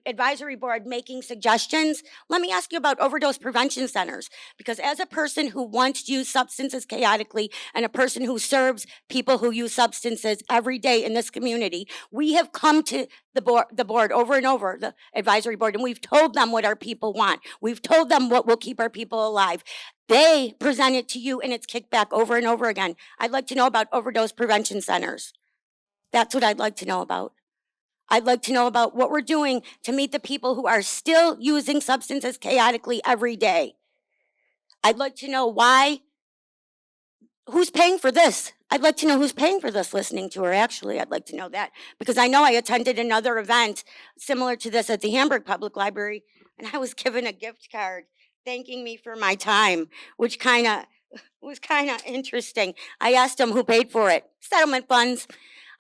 advisory board making suggestions. Let me ask you about overdose prevention centers, because as a person who once used substances chaotically, and a person who serves people who use substances every day in this community, we have come to the board over and over, the advisory board, and we've told them what our people want. We've told them what will keep our people alive. They present it to you, and it's kicked back over and over again. I'd like to know about overdose prevention centers. That's what I'd like to know about. I'd like to know about what we're doing to meet the people who are still using substances chaotically every day. I'd like to know who's paying for this? I'd like to know who's paying for this listening tour, actually. I'd like to know that. Because I know I attended another event similar to this at the Hamburg Public Library, and I was given a gift card thanking me for my time, which was kind of interesting. I asked them who paid for it. Settlement funds.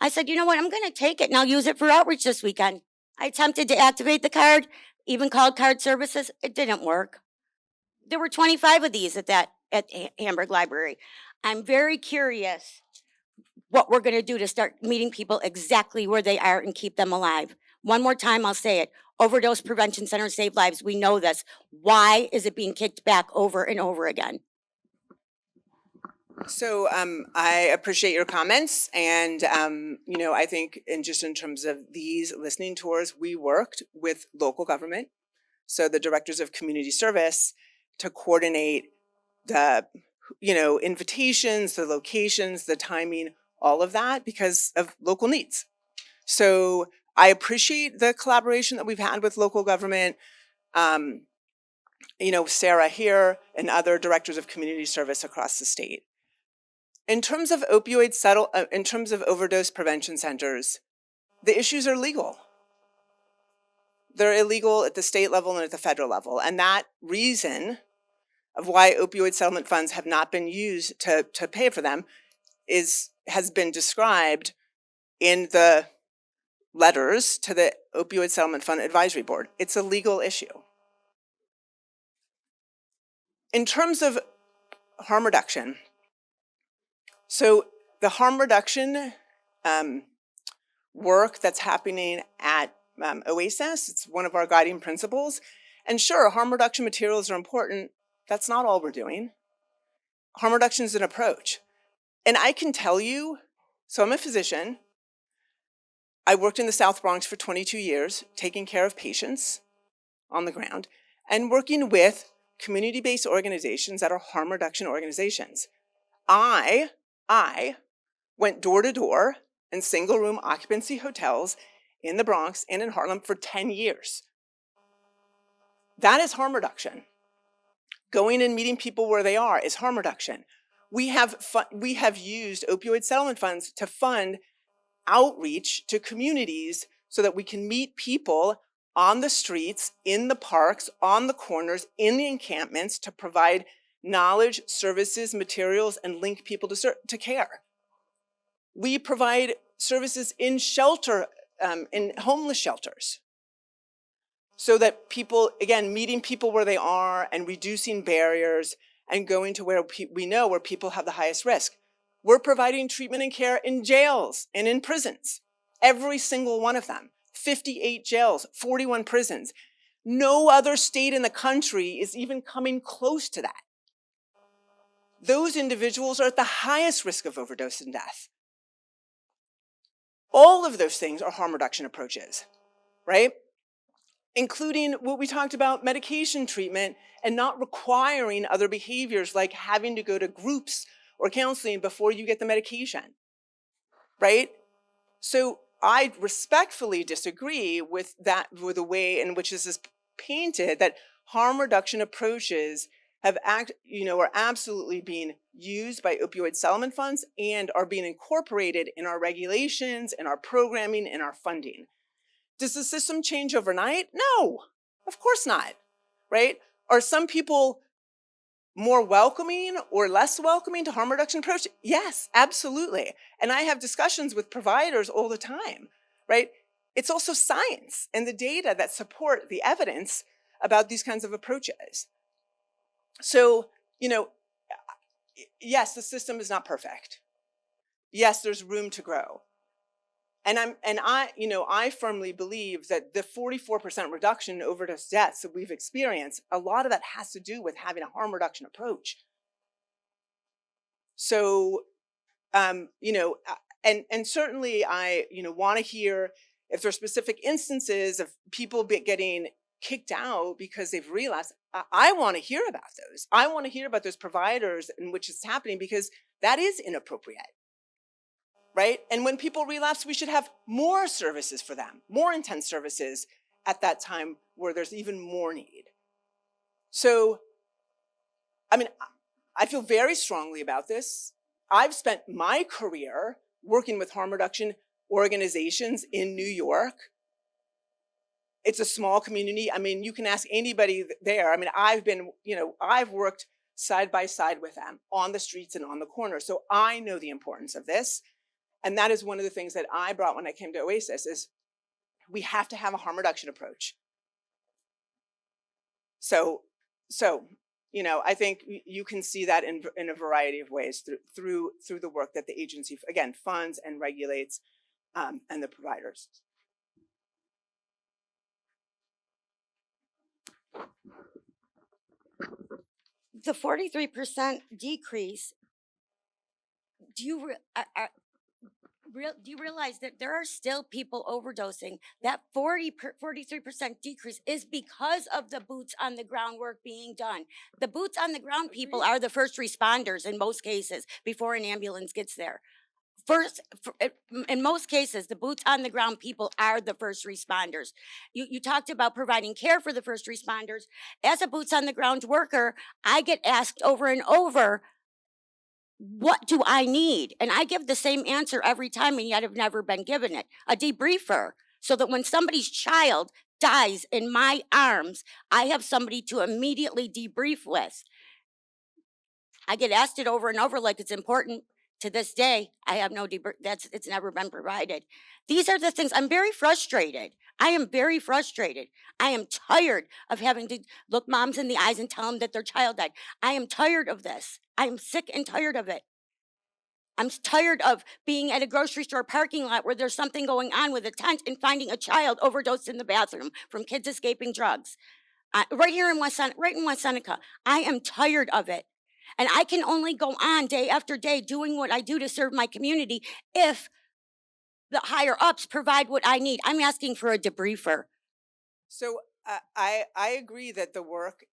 I said, you know what, I'm going to take it and I'll use it for outreach this weekend. I attempted to activate the card, even called card services. It didn't work. There were 25 of these at Hamburg Library. I'm very curious what we're going to do to start meeting people exactly where they are and keep them alive. One more time, I'll say it. Overdose prevention centers save lives. We know this. Why is it being kicked back over and over again? So I appreciate your comments, and I think in terms of these listening tours, we worked with local government, so the directors of community service, to coordinate the invitations, the locations, the timing, all of that because of local needs. So I appreciate the collaboration that we've had with local government. Sarah here and other directors of community service across the state. In terms of in terms of overdose prevention centers, the issues are legal. They're illegal at the state level and at the federal level. And that reason of why opioid settlement funds have not been used to pay for them has been described in the letters to the Opioid Settlement Fund Advisory Board. It's a legal issue. In terms of harm reduction, so the harm reduction work that's happening at OASAS, it's one of our guiding principles. And sure, harm reduction materials are important. That's not all we're doing. Harm reduction is an approach. And I can tell you, so I'm a physician. I worked in the South Bronx for 22 years, taking care of patients on the ground and working with community-based organizations that are harm reduction organizations. I went door to door in single room occupancy hotels in the Bronx and in Harlem for 10 years. That is harm reduction. Going and meeting people where they are is harm reduction. We have used opioid settlement funds to fund outreach to communities so that we can meet people on the streets, in the parks, on the corners, in the encampments to provide knowledge, services, materials, and link people to care. We provide services in shelter, in homeless shelters, so that people, again, meeting people where they are and reducing barriers and going to where we know where people have the highest risk. We're providing treatment and care in jails and in prisons, every single one of them. 58 jails, 41 prisons. No other state in the country is even coming close to that. Those individuals are at the highest risk of overdose and death. All of those things are harm reduction approaches, right? Including what we talked about, medication treatment and not requiring other behaviors like having to go to groups or counseling before you get the medication, right? So I respectfully disagree with the way in which this is painted, that harm reduction approaches are absolutely being used by opioid settlement funds and are being incorporated in our regulations, in our programming, in our funding. Does the system change overnight? No, of course not, right? Are some people more welcoming or less welcoming to harm reduction approach? Yes, absolutely. And I have discussions with providers all the time, right? It's also science and the data that support the evidence about these kinds of approaches. So, yes, the system is not perfect. Yes, there's room to grow. And I firmly believe that the 44% reduction in overdose deaths that we've experienced, a lot of that has to do with having a harm reduction approach. So, and certainly I, want to hear if there are specific instances of people getting kicked out because they've relapsed. I want to hear about those. I want to hear about those providers in which it's happening because that is inappropriate. right? And when people relapse, we should have more services for them, more intense services at that time where there's even more need. So, I mean, I feel very strongly about this. I've spent my career working with harm reduction organizations in New York. It's a small community. I mean, you can ask anybody there. I mean, I've worked side by side with them on the streets and on the corners. So I know the importance of this. And that is one of the things that I brought when I came to OASAS is we have to have a harm reduction approach. So, I think you can see that in a variety of ways through the work that the agency, again, funds and regulates, and the providers. The 43% decrease, do you realize that there are still people overdosing? That 43% decrease is because of the boots on the ground work being done. The boots on the ground people are the first responders in most cases before an ambulance gets there. In most cases, the boots on the ground people are the first responders. You talked about providing care for the first responders. As a boots on the ground worker, I get asked over and over, what do I need? And I give the same answer every time, and yet I've never been given it. A debriefer, so that when somebody's child dies in my arms, I have somebody to immediately debrief with. I get asked it over and over like it's important. To this day, I have no it's never been provided. These are the things. I'm very frustrated. I am very frustrated. I am tired of having to look moms in the eyes and tell them that their child died. I am tired of this. I am sick and tired of it. I'm tired of being at a grocery store parking lot where there's something going on with a tent and finding a child overdosed in the bathroom from kids escaping drugs. Right here in West Seneca. I am tired of it. And I can only go on day after day doing what I do to serve my community if the higher ups provide what I need. I'm asking for a debriefer. So I agree that the work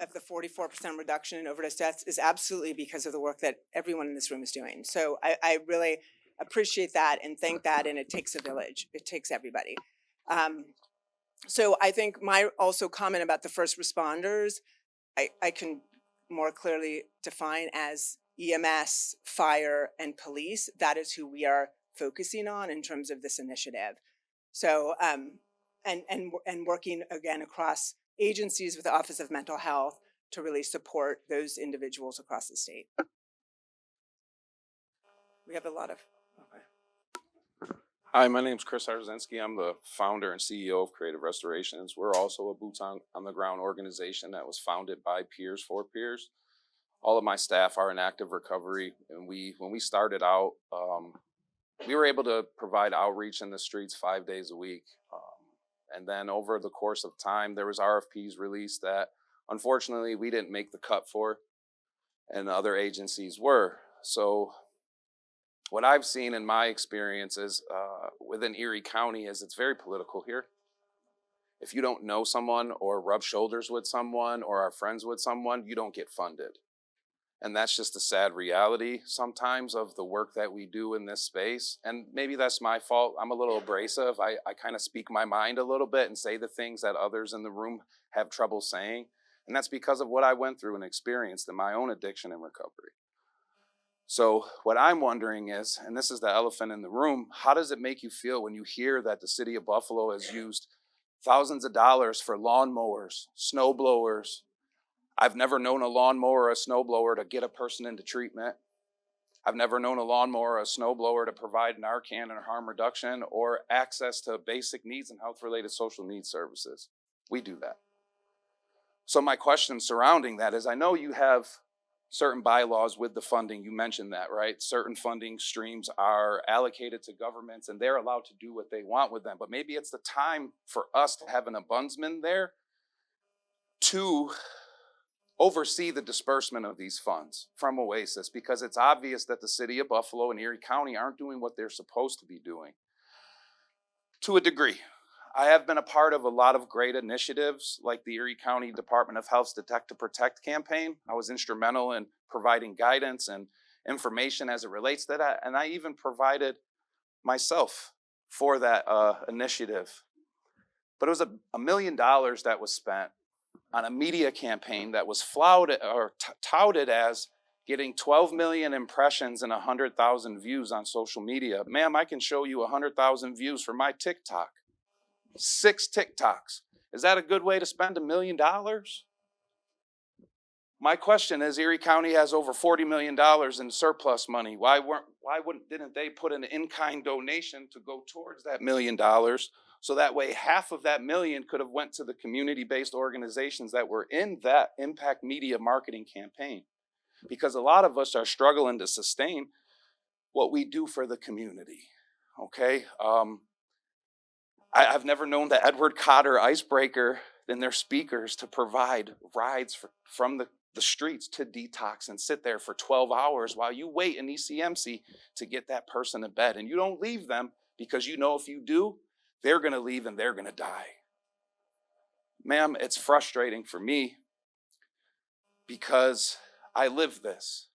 of the 44% reduction in overdose deaths is absolutely because of the work that everyone in this room is doing. So I really appreciate that and thank that. And it takes a village. It takes everybody. So I think my also comment about the first responders, I can more clearly define as EMS, fire, and police. That is who we are focusing on in terms of this initiative. So, and working again across agencies with the Office of Mental Health to really support those individuals across the state. We have a lot of, okay. Hi, my name is Chris Arzinski. I'm the founder and CEO of Creative Restorations. We're also a boots on the ground organization that was founded by peers for peers. All of my staff are in active recovery, and when we started out, we were able to provide outreach in the streets 5 days a week. And then over the course of time, there was RFPs released that unfortunately we didn't make the cut for, and other agencies were. So what I've seen in my experiences within Erie County is it's very political here. If you don't know someone or rub shoulders with someone or are friends with someone, you don't get funded. And that's just a sad reality sometimes of the work that we do in this space. And maybe that's my fault. I'm a little abrasive. I kind of speak my mind a little bit and say the things that others in the room have trouble saying. And that's because of what I went through and experienced in my own addiction and recovery. So what I'm wondering is, and this is the elephant in the room, how does it make you feel when you hear that the city of Buffalo has used thousands of dollars for lawnmowers, snow blowers? I've never known a lawnmower or a snowblower to get a person into treatment. I've never known a lawnmower or a snowblower to provide Narcan or harm reduction or access to basic needs and health-related social needs services. We do that. So my question surrounding that is, I know you have certain bylaws with the funding. You mentioned that, right? Certain funding streams are allocated to governments and they're allowed to do what they want with them. But maybe it's the time for us to have an ombudsman there to oversee the disbursement of these funds from OASAS, because it's obvious that the city of Buffalo and Erie County aren't doing what they're supposed to be doing. To a degree, I have been a part of a lot of great initiatives like the Erie County Department of Health's Detect to Protect campaign. I was instrumental in providing guidance and information as it relates to that. And I even provided myself for that initiative. But it was $1 million that was spent on a media campaign that was touted as getting 12 million impressions and 100,000 views on social media. Ma'am, I can show you 100,000 views for my TikTok. 6 TikToks. Is that a good way to spend $1 million? My question is, Erie County has over $40 million in surplus money. Why didn't they put an in-kind donation to go towards that $1 million? So that way half of that million could have went to the community-based organizations that were in that impact media marketing campaign. Because a lot of us are struggling to sustain what we do for the community, okay? I've never known the Edward Cotter Icebreaker and their speakers to provide rides from the streets to detox and sit there for 12 hours while you wait in ECMC to get that person to bed. And you don't leave them because you know if you do, they're going to leave and they're going to die. Ma'am, it's frustrating for me because I live this.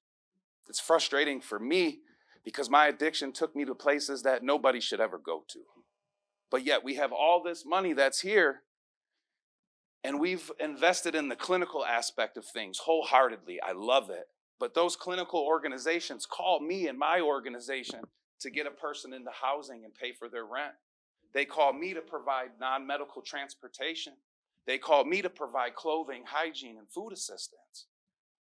It's frustrating for me because my addiction took me to places that nobody should ever go to. But yet we have all this money that's here, and we've invested in the clinical aspect of things wholeheartedly. I love it. But those clinical organizations call me and my organization to get a person into housing and pay for their rent. They call me to provide non-medical transportation. They call me to provide clothing, hygiene, and food assistance.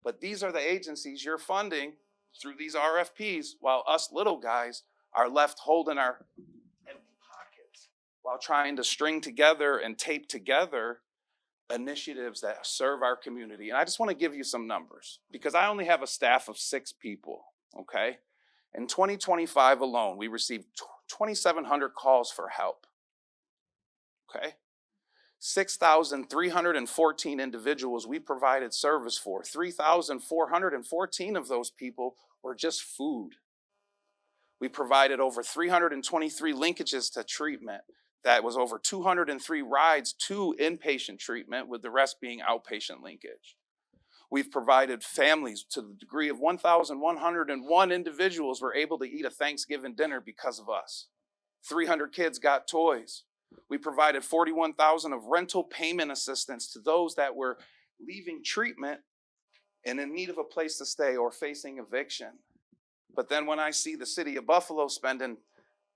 But these are the agencies you're funding through these RFPs, while us little guys are left holding our empty pockets while trying to string together and tape together initiatives that serve our community. And I just want to give you some numbers because I only have a staff of 6 people, okay? In 2025 alone, we received 2,700 calls for help, okay? 6,314 individuals we provided service for. 3,414 of those people were just food. We provided over 323 linkages to treatment. That was over 203 rides to inpatient treatment, with the rest being outpatient linkage. We've provided families to the degree of 1,101 individuals were able to eat a Thanksgiving dinner because of us. 300 kids got toys. We provided 41,000 of rental payment assistance to those that were leaving treatment and in need of a place to stay or facing eviction. But then when I see the city of Buffalo spending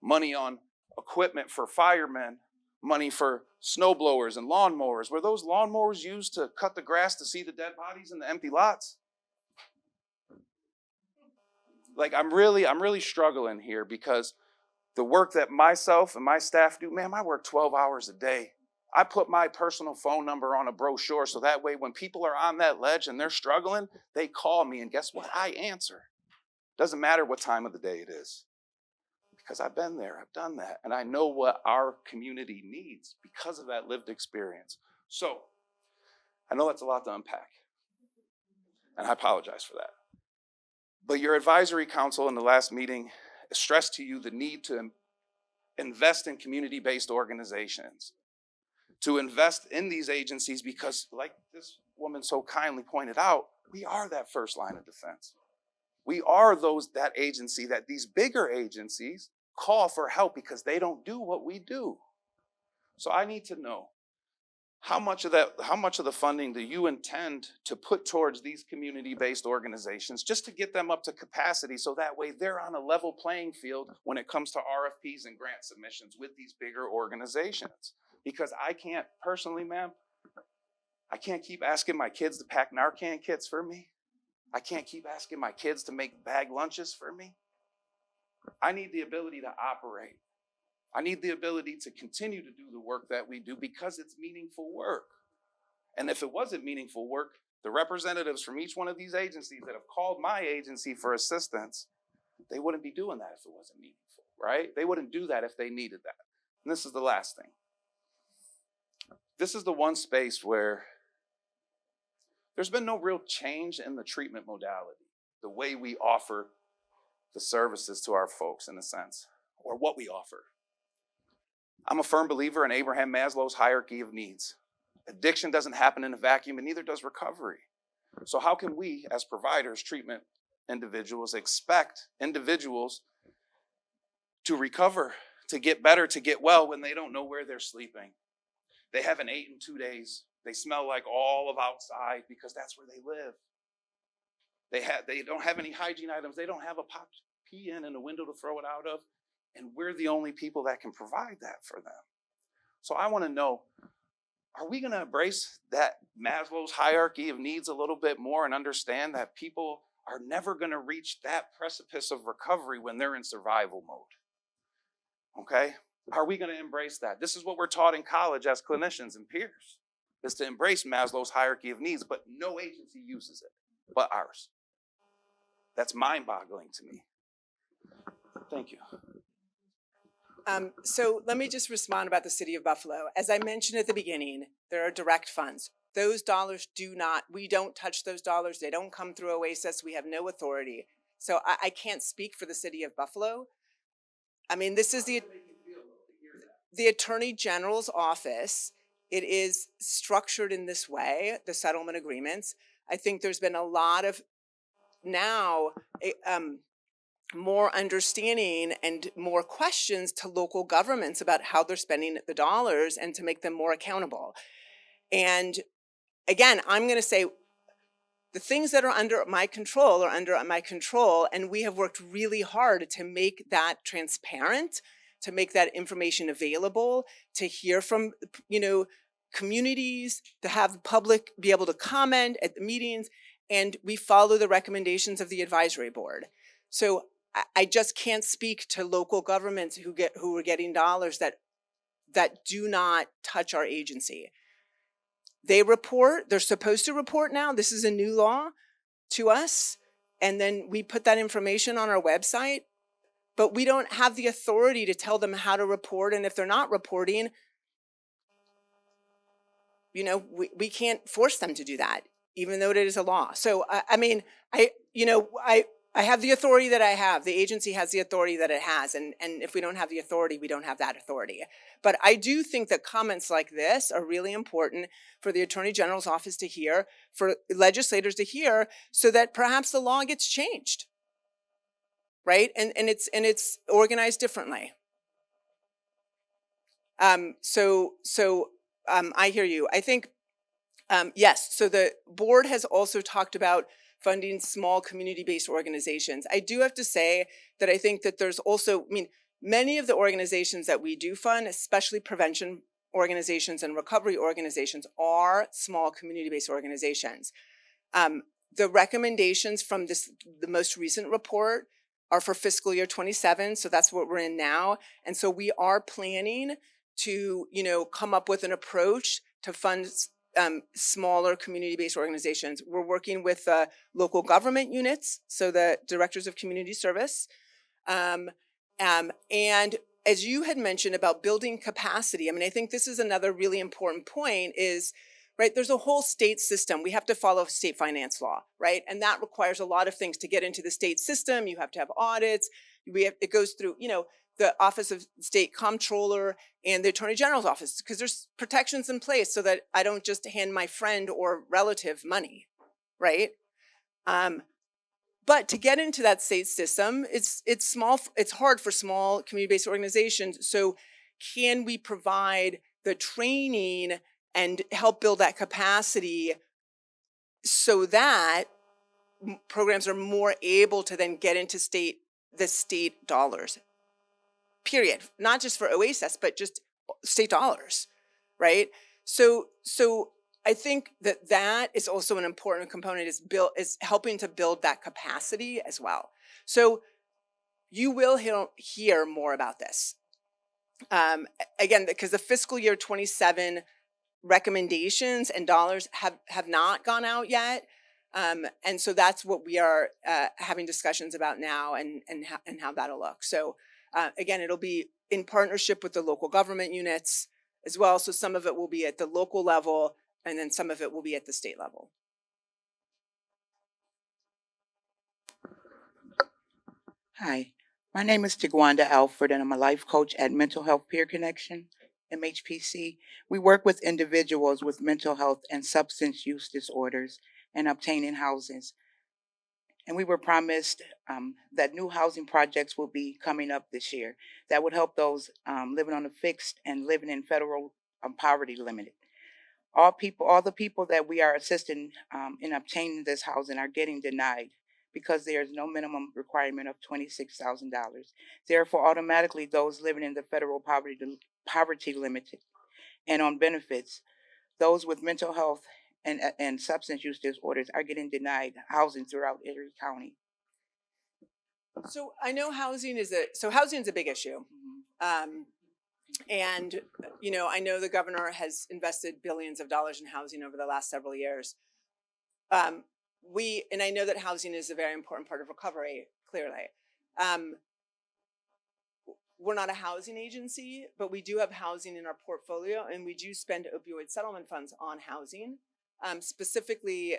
money on equipment for firemen, money for snow blowers and lawnmowers, were those lawnmowers used to cut the grass to see the dead bodies in the empty lots? Like, I'm really struggling here because the work that myself and my staff do, man, I work 12 hours a day. I put my personal phone number on a brochure so that way when people are on that ledge and they're struggling, they call me, and guess what? I answer. Doesn't matter what time of the day it is, because I've been there, I've done that, and I know what our community needs because of that lived experience. So I know that's a lot to unpack, and I apologize for that. But your advisory council in the last meeting stressed to you the need to invest in community-based organizations, to invest in these agencies because, like this woman so kindly pointed out, we are that first line of defense. We are that agency that these bigger agencies call for help because they don't do what we do. So I need to know, how much of the funding do you intend to put towards these community-based organizations just to get them up to capacity so that way they're on a level playing field when it comes to RFPs and grant submissions with these bigger organizations? Because I can't, personally, ma'am, I can't keep asking my kids to pack Narcan kits for me. I can't keep asking my kids to make bag lunches for me. I need the ability to operate. I need the ability to continue to do the work that we do because it's meaningful work. And if it wasn't meaningful work, the representatives from each one of these agencies that have called my agency for assistance, they wouldn't be doing that if it wasn't meaningful, right? They wouldn't do that if they needed that. And this is the last thing. This is the one space where there's been no real change in the treatment modality, the way we offer the services to our folks, in a sense, or what we offer. I'm a firm believer in Abraham Maslow's hierarchy of needs. Addiction doesn't happen in a vacuum, and neither does recovery. So how can we, as providers, treatment individuals, expect individuals to recover, to get better, to get well when they don't know where they're sleeping. They haven't eaten in 2 days. They smell like all of outside because that's where they live. They don't have any hygiene items. They don't have a pot to pee in and a window to throw it out of. And we're the only people that can provide that for them. So I want to know, are we going to embrace that Maslow's hierarchy of needs a little bit more and understand that people are never going to reach that precipice of recovery when they're in survival mode? Okay? Are we going to embrace that? This is what we're taught in college as clinicians and peers, is to embrace Maslow's hierarchy of needs, but no agency uses it but ours. That's mind-boggling to me. Thank you. So let me just respond about the city of Buffalo. As I mentioned at the beginning, there are direct funds. Those dollars we don't touch those dollars. They don't come through OASAS. We have no authority. So I can't speak for the city of Buffalo. I mean, this is the Attorney General's office. It is structured in this way, the settlement agreements. I think there's been a lot of now more understanding and more questions to local governments about how they're spending the dollars and to make them more accountable. And again, I'm going to say the things that are under my control, and we have worked really hard to make that transparent, to make that information available, to hear from, communities, to have the public be able to comment at the meetings, and we follow the recommendations of the advisory board. So I just can't speak to local governments who are getting dollars that do not touch our agency. They report, they're supposed to report now. This is a new law to us. And then we put that information on our website, but we don't have the authority to tell them how to report. And if they're not reporting, we can't force them to do that, even though it is a law. So, I have the authority that I have. The agency has the authority that it has. And if we don't have the authority, we don't have that authority. But I do think that comments like this are really important for the Attorney General's office to hear, for legislators to hear, so that perhaps the law gets changed, right? And it's organized differently. I hear you. I think, yes, so the board has also talked about funding small community-based organizations. I do have to say that I think that there's also, many of the organizations that we do fund, especially prevention organizations and recovery organizations, are small community-based organizations. The recommendations from the most recent report are for fiscal year 27, so that's what we're in now. And so we are planning to, come up with an approach to fund smaller community-based organizations. We're working with local government units, so the directors of community service. And as you had mentioned about building capacity, I think this is another really important point is, right, there's a whole state system. We have to follow state finance law, right? And that requires a lot of things to get into the state system. You have to have audits. It goes through, the Office of State Comptroller and the Attorney General's office, because there's protections in place so that I don't just hand my friend or relative money, right? But to get into that state system, it's small. It's hard for small community-based organizations. So can we provide the training and help build that capacity so that programs are more able to then get into the state dollars? Period. Not just for OASAS, but just state dollars, right? So I think that is also an important component, is helping to build that capacity as well. So you will hear more about this. Again, because the fiscal year 27 recommendations and dollars have not gone out yet. And so that's what we are having discussions about now and how that'll look. So again, it'll be in partnership with the local government units as well. So some of it will be at the local level, and then some of it will be at the state level. Hi, my name is Tigwanda Alford, and I'm a life coach at Mental Health Peer Connection, MHPC. We work with individuals with mental health and substance use disorders and obtaining houses. And we were promised that new housing projects will be coming up this year that would help those living on a fixed and living in federal poverty limit. All the people that we are assisting in obtaining this housing are getting denied because there is no minimum requirement of $26,000. Therefore, automatically those living in the federal poverty limit and on benefits, those with mental health and substance use disorders are getting denied housing throughout Erie County. So I know housing is a big issue. And, you know, I know the governor has invested billions of dollars in housing over the last several years. And I know that housing is a very important part of recovery, clearly. We're not a housing agency, but we do have housing in our portfolio, and we do spend opioid settlement funds on housing, specifically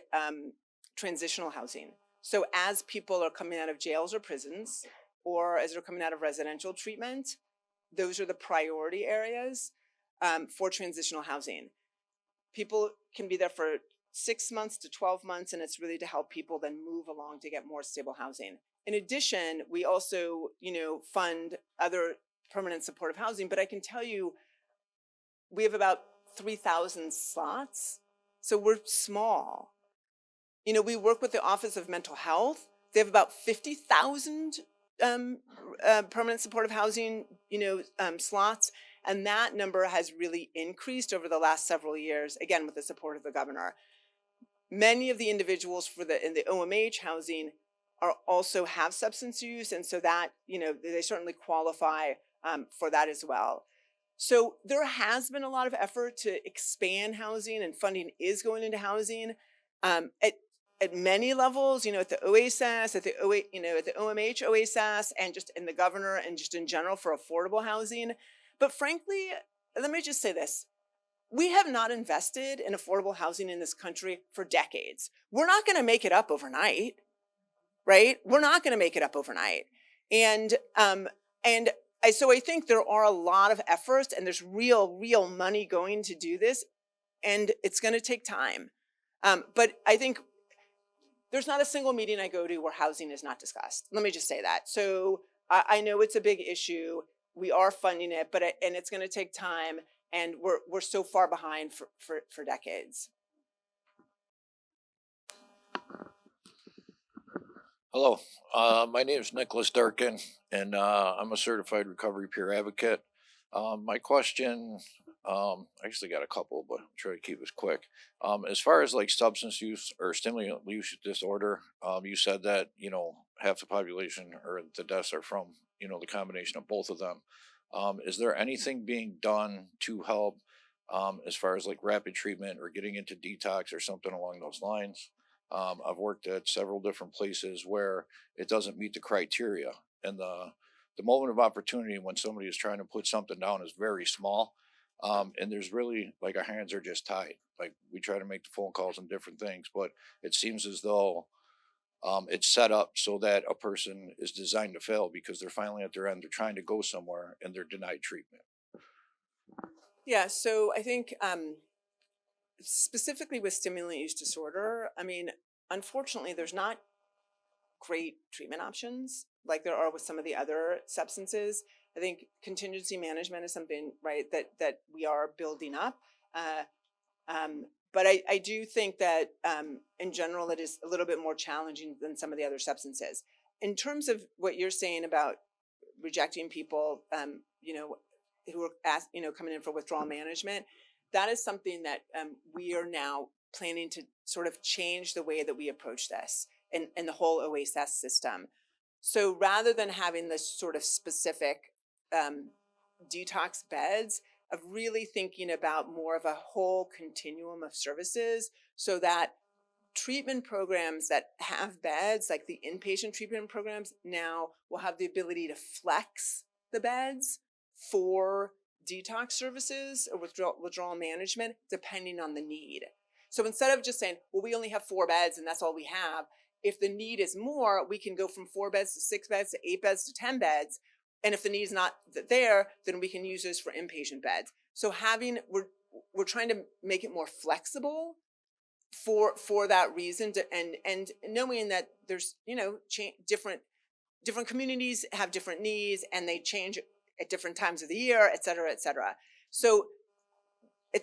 transitional housing. So as people are coming out of jails or prisons, or as they're coming out of residential treatment, those are the priority areas for transitional housing. People can be there for 6 months to 12 months, and it's really to help people then move along to get more stable housing. In addition, we also, you know, fund other permanent supportive housing, but I can tell you, we have about 3,000 slots, so we're small. You know, we work with the Office of Mental Health. They have about 50,000 permanent supportive housing, slots, and that number has really increased over the last several years, again, with the support of the governor. Many of the individuals in the OMH housing also have substance use, and so that, you know, they certainly qualify for that as well. So there has been a lot of effort to expand housing, and funding is going into housing at many levels, you know, at the OASAS, at the OMH OASAS, and just in the governor and just in general for affordable housing. But frankly, let me just say this. We have not invested in affordable housing in this country for decades. We're not going to make it up overnight, right? We're not going to make it up overnight. So I think there are a lot of efforts, and there's real money going to do this, and it's going to take time. But I think there's not a single meeting I go to where housing is not discussed. Let me just say that. So I know it's a big issue. We are funding it, and it's going to take time, and we're so far behind for decades. Hello, my name is Nicholas Durkin, and I'm a certified recovery peer advocate. My question, I actually got a couple, but I'll try to keep this quick. As far as like substance use or stimulant use disorder, you said that, you know, half the population or the deaths are from, you know, the combination of both of them. Is there anything being done to help as far as like rapid treatment or getting into detox or something along those lines? I've worked at several different places where it doesn't meet the criteria, and the moment of opportunity when somebody is trying to put something down is very small, and there's really like our hands are just tied. Like we try to make the phone calls and different things, but it seems as though it's set up so that a person is designed to fail because they're finally at their end. They're trying to go somewhere and they're denied treatment. Yeah, so I think specifically with stimulant use disorder, I mean, unfortunately, there's not great treatment options like there are with some of the other substances. I think contingency management is something, right, that we are building up. But I do think that in general, it is a little bit more challenging than some of the other substances. In terms of what you're saying about rejecting people, who are coming in for withdrawal management, that is something that we are now planning to sort of change the way that we approach this and the whole OASAS system. So rather than having this sort of specific detox beds, of really thinking about more of a whole continuum of services so that treatment programs that have beds, like the inpatient treatment programs, now will have the ability to flex the beds for detox services or withdrawal management, depending on the need. So instead of just saying, well, we only have 4 beds and that's all we have, if the need is more, we can go from 4 beds to 6 beds to 8 beds to 10 beds. And if the need is not there, then we can use those for inpatient beds. So we're trying to make it more flexible for that reason, and knowing that there's different communities have different needs and they change at different times of the year, et cetera, et cetera. So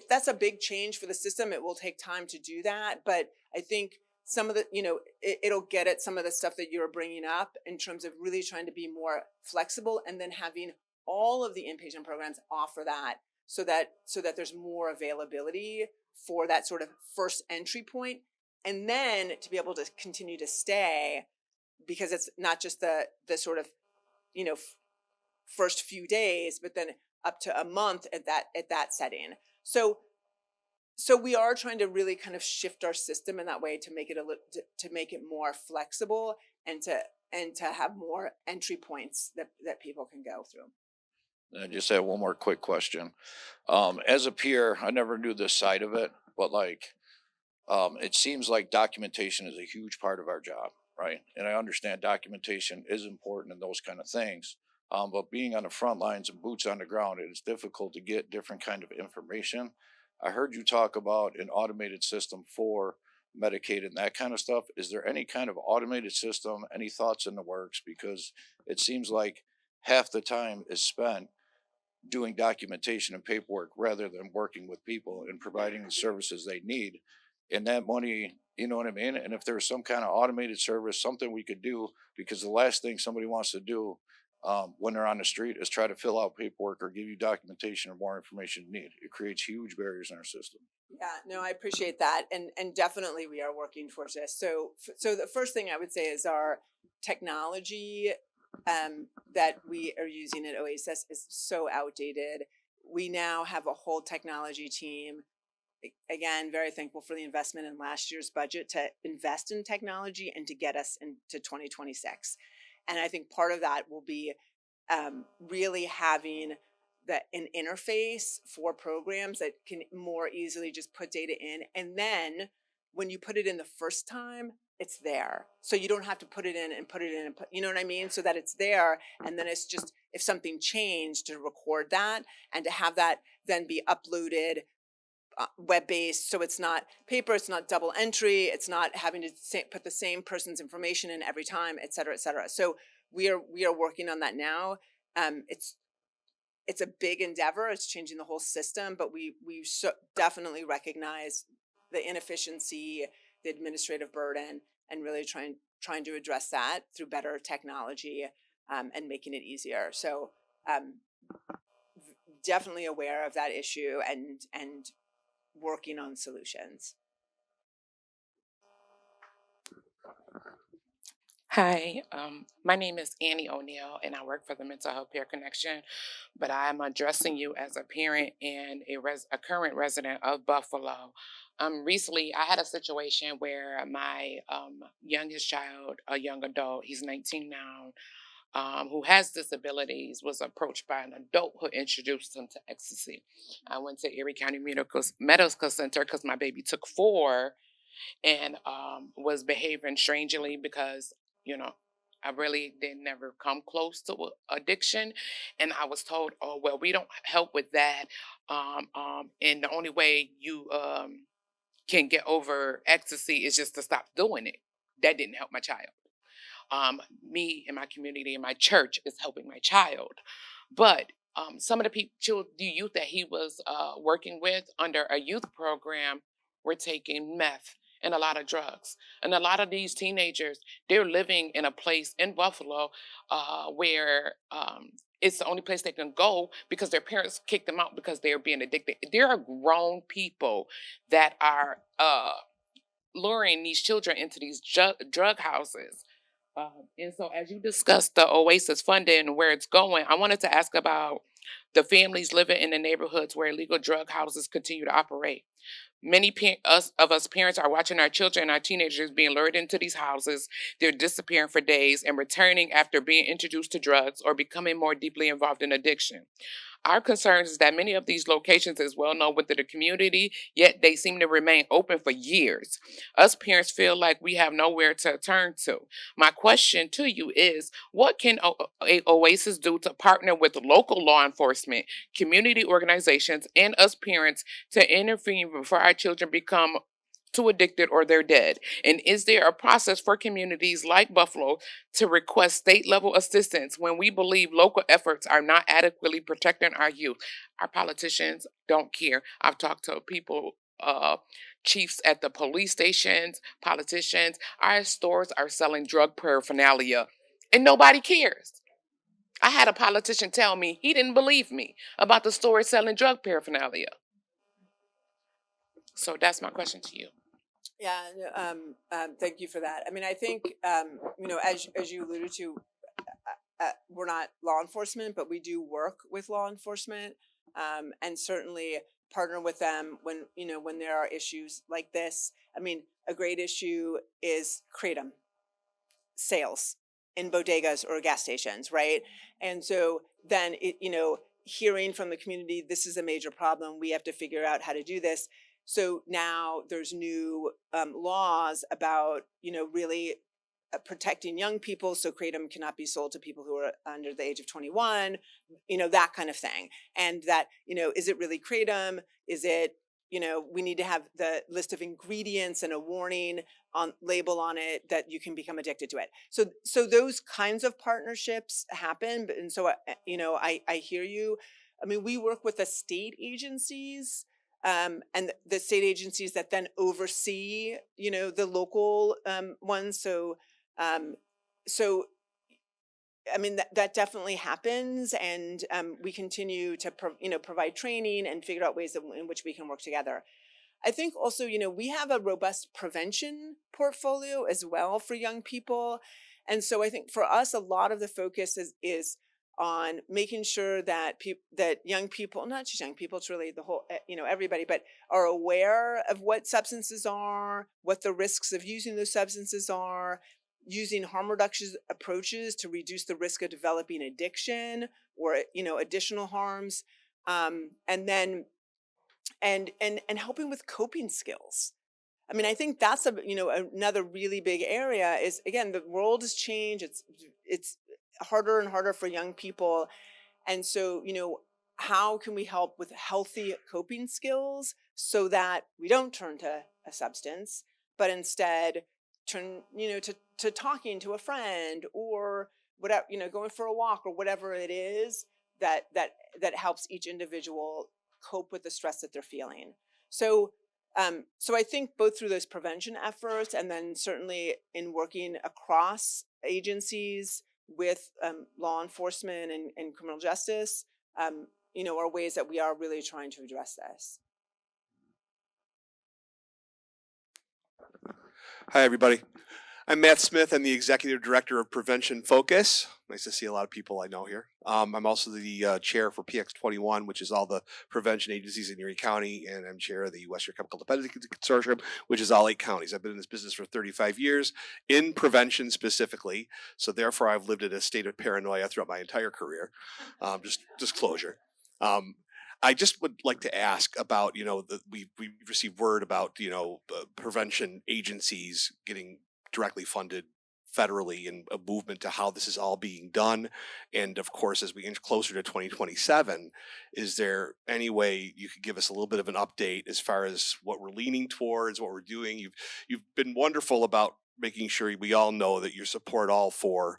that's a big change for the system. It will take time to do that, but I think some of the, it'll get at some of the stuff that you're bringing up in terms of really trying to be more flexible, and then having all of the inpatient programs offer that, so that there's more availability for that sort of first entry point, and then to be able to continue to stay, because it's not just the sort of, first few days, but then up to a month at that setting. So we are trying to really kind of shift our system in that way to make it to make it more flexible, and to have more entry points that people can go through. I just have one more quick question. As a peer, I never knew this side of it, but it seems like documentation is a huge part of our job, right? And I understand documentation is important and those kind of things. But being on the front lines and boots on the ground, it is difficult to get different kind of information. I heard you talk about an automated system for Medicaid and that kind of stuff. Is there any kind of automated system, any thoughts in the works? Because it seems like half the time is spent doing documentation and paperwork rather than working with people and providing the services they need. And that money, you know what I mean? And if there's some kind of automated service, something we could do, because the last thing somebody wants to do when they're on the street is try to fill out paperwork or give you documentation or more information you need. It creates huge barriers in our system. Yeah, no, I appreciate that, and definitely we are working towards this. So the first thing I would say is our technology that we are using at OASAS is so outdated. We now have a whole technology team. Again, very thankful for the investment in last year's budget to invest in technology and to get us into 2026. And I think part of that will be really having an interface for programs that can more easily just put data in. And then when you put it in the first time, it's there. So you don't have to put it in and put it in and put, you know what I mean? So that it's there. And then it's just, if something changed, to record that and to have that then be uploaded web-based, so it's not paper, it's not double entry, it's not having to put the same person's information in every time, et cetera, et cetera. So we are working on that now. It's a big endeavor. It's changing the whole system, but we definitely recognize the inefficiency, the administrative burden, and really trying to address that through better technology and making it easier. So definitely aware of that issue and working on solutions. Hi, my name is Annie O'Neill, and I work for the Mental Health Peer Connection, but I am addressing you as a parent and a current resident of Buffalo. Recently, I had a situation where my youngest child, a young adult, he's 19 now, who has disabilities, was approached by an adult who introduced him to ecstasy. I went to Erie County Medical Center because my baby took 4 and was behaving strangely because, I really did never come close to addiction. And I was told, oh, well, we don't help with that. And the only way you can get over ecstasy is just to stop doing it. That didn't help my child. Me and my community and my church is helping my child. But some of the youth that he was working with under a youth program were taking meth and a lot of drugs. And a lot of these teenagers, they're living in a place in Buffalo where it's the only place they can go because their parents kicked them out because they're being addicted. There are grown people that are luring these children into these drug houses. And so as you discussed the OASAS funding and where it's going, I wanted to ask about the families living in the neighborhoods where illegal drug houses continue to operate. Many of us parents are watching our children and our teenagers being lured into these houses. They're disappearing for days and returning after being introduced to drugs or becoming more deeply involved in addiction. Our concern is that many of these locations is well known within the community, yet they seem to remain open for years. Us parents feel like we have nowhere to turn to. My question to you is, what can OASAS do to partner with local law enforcement, community organizations, and us parents to intervene before our children become too addicted, or they're dead? And is there a process for communities like Buffalo to request state level assistance when we believe local efforts are not adequately protecting our youth? Our politicians don't care. I've talked to people, chiefs at the police stations, politicians. Our stores are selling drug paraphernalia and nobody cares. I had a politician tell me he didn't believe me about the store selling drug paraphernalia. So that's my question to you. Yeah, thank you for that. I mean, I think, as you alluded to, we're not law enforcement, but we do work with law enforcement, and certainly partner with them when there are issues like this. I mean, a great issue is kratom sales in bodegas or gas stations, right? And so then hearing from the community, this is a major problem. We have to figure out how to do this. So now there's new laws about really protecting young people, so kratom cannot be sold to people who are under the age of 21, that kind of thing. And that, is it really kratom? Is it, we need to have the list of ingredients and a warning on label on it that you can become addicted to it. So those kinds of partnerships happen. And so, I hear you. I mean, we work with the state agencies, and the state agencies that then oversee, the local ones. So I mean, that definitely happens, and we continue to provide training and figure out ways in which we can work together. I think also, we have a robust prevention portfolio as well for young people. And so I think for us, a lot of the focus is on making sure that that young people, not just young people, it's really the whole, everybody, but are aware of what substances are, what the risks of using those substances are, using harm reduction approaches to reduce the risk of developing addiction or, additional harms. And then and helping with coping skills. I mean, I think that's another really big area is, again, the world has changed. It's harder and harder for young people. And so, how can we help with healthy coping skills so that we don't turn to a substance, but instead turn, to talking to a friend or whatever, going for a walk or whatever it is that helps each individual cope with the stress that they're feeling. So I think both through those prevention efforts and then certainly in working across agencies with law enforcement and criminal justice, are ways that we are really trying to address this. Hi, everybody. I'm Matt Smith. I'm the Executive Director of Prevention Focus. Nice to see a lot of people I know here. I'm also the chair for PX21, which is all the prevention agencies in Erie County, and I'm chair of the Western Chemical Dependency Consortium, which is all 8 counties. I've been in this business for 35 years, in prevention specifically, so therefore I've lived in a state of paranoia throughout my entire career. Just disclosure. I just would like to ask about, we received word about, prevention agencies getting directly funded federally and a movement to how this is all being done. And of course, as we inch closer to 2027, is there any way you could give us a little bit of an update as far as what we're leaning towards, what we're doing? You've been wonderful about making sure we all know that you support all four,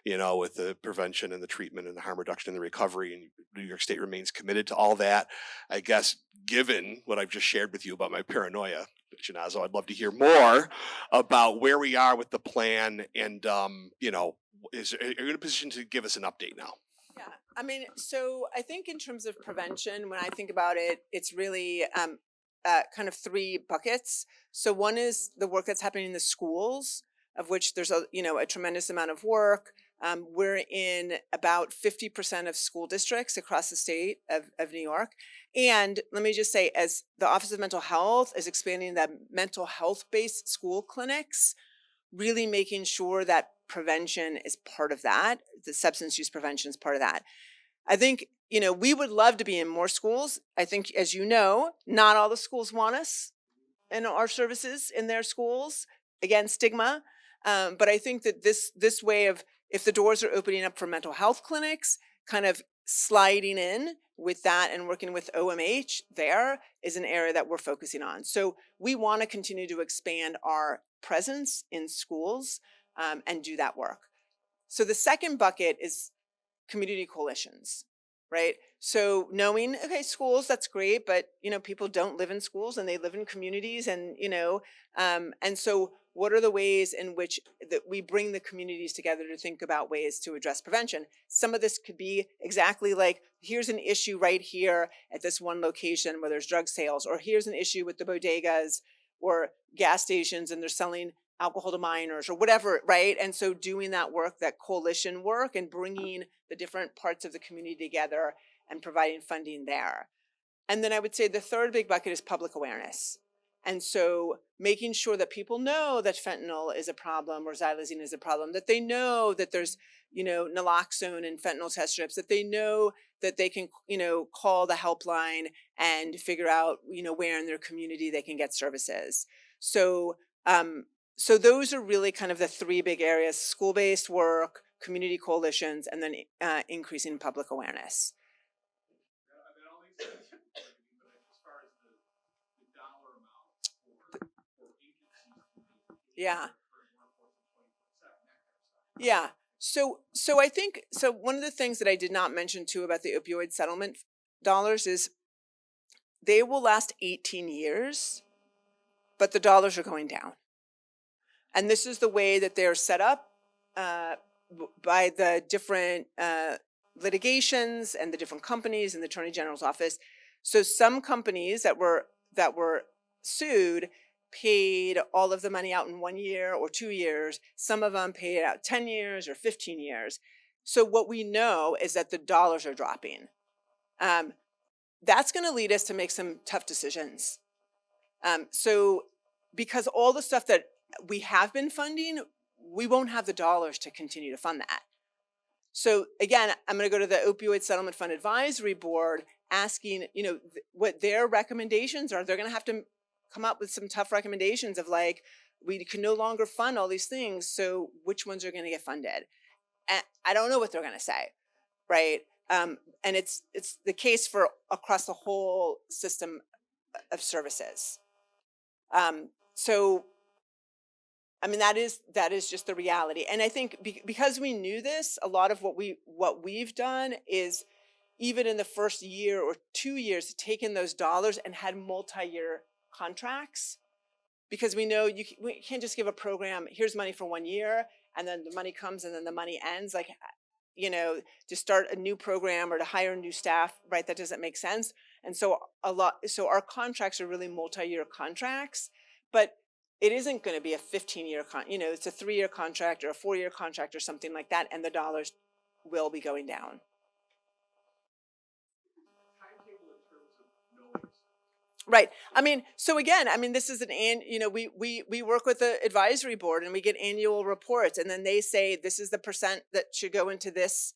with the prevention and the treatment and the harm reduction and the recovery, and New York State remains committed to all that. I guess, given what I've just shared with you about my paranoia, Chinazo, I'd love to hear more about where we are with the plan and, are you in a position to give us an update now? Yeah, I mean, so I think in terms of prevention, when I think about it, it's really kind of 3 buckets. So one is the work that's happening in the schools, of which there's a tremendous amount of work. We're in about 50% of school districts across the state of New York. And let me just say, as the Office of Mental Health is expanding the mental health-based school clinics, really making sure that prevention is part of that, the substance use prevention is part of that. I think, we would love to be in more schools. I think, as you know, not all the schools want us and our services in their schools. Again, stigma. But I think that this way of, if the doors are opening up for mental health clinics, kind of sliding in with that and working with OMH there is an area that we're focusing on. So we want to continue to expand our presence in schools and do that work. So the second bucket is community coalitions, right? So knowing, okay, schools, that's great, but people don't live in schools and they live in communities, and and so what are the ways in which that we bring the communities together to think about ways to address prevention? Some of this could be exactly like, here's an issue right here at this one location where there's drug sales, or here's an issue with the bodegas or gas stations and they're selling alcohol to minors or whatever, right? And so doing that work, that coalition work, and bringing the different parts of the community together and providing funding there. And then I would say the third big bucket is public awareness. And so making sure that people know that fentanyl is a problem or xylazine is a problem, that they know that there's, naloxone and fentanyl test strips, that they know that they can, call the helpline and figure out, where in their community they can get services. So, so those are really kind of the three big areas: school-based work, community coalitions, and then increasing public awareness. Yeah. Yeah. So I think, so one of the things that I did not mention too about the opioid settlement dollars is they will last 18 years, but the dollars are going down. And this is the way that they're set up by the different litigations and the different companies and the Attorney General's office. So some companies that were sued paid all of the money out in 1 year or 2 years. Some of them paid out 10 years or 15 years. So what we know is that the dollars are dropping. That's going to lead us to make some tough decisions. So because all the stuff that we have been funding, we won't have the dollars to continue to fund that. So again, I'm going to go to the Opioid Settlement Fund Advisory Board asking, what their recommendations are. They're going to have to come up with some tough recommendations of like, we can no longer fund all these things, so which ones are going to get funded? And I don't know what they're going to say, right? And it's the case for across the whole system of services. So I mean, that is just the reality. And I think because we knew this, a lot of what we've done is, even in the first year or 2 years, taken those dollars and had multi-year contracts, because we know we can't just give a program, here's money for 1 year, and then the money comes and then the money ends. Like, to start a new program or to hire new staff, right? That doesn't make sense. And so our contracts are really multi-year contracts, but it isn't going to be a 15-year it's a 3-year contract or a 4-year contract or something like that, and the dollars will be going down. Right. I mean, so again, this is we work with the advisory board and we get annual reports, and then they say this is the percent that should go into this,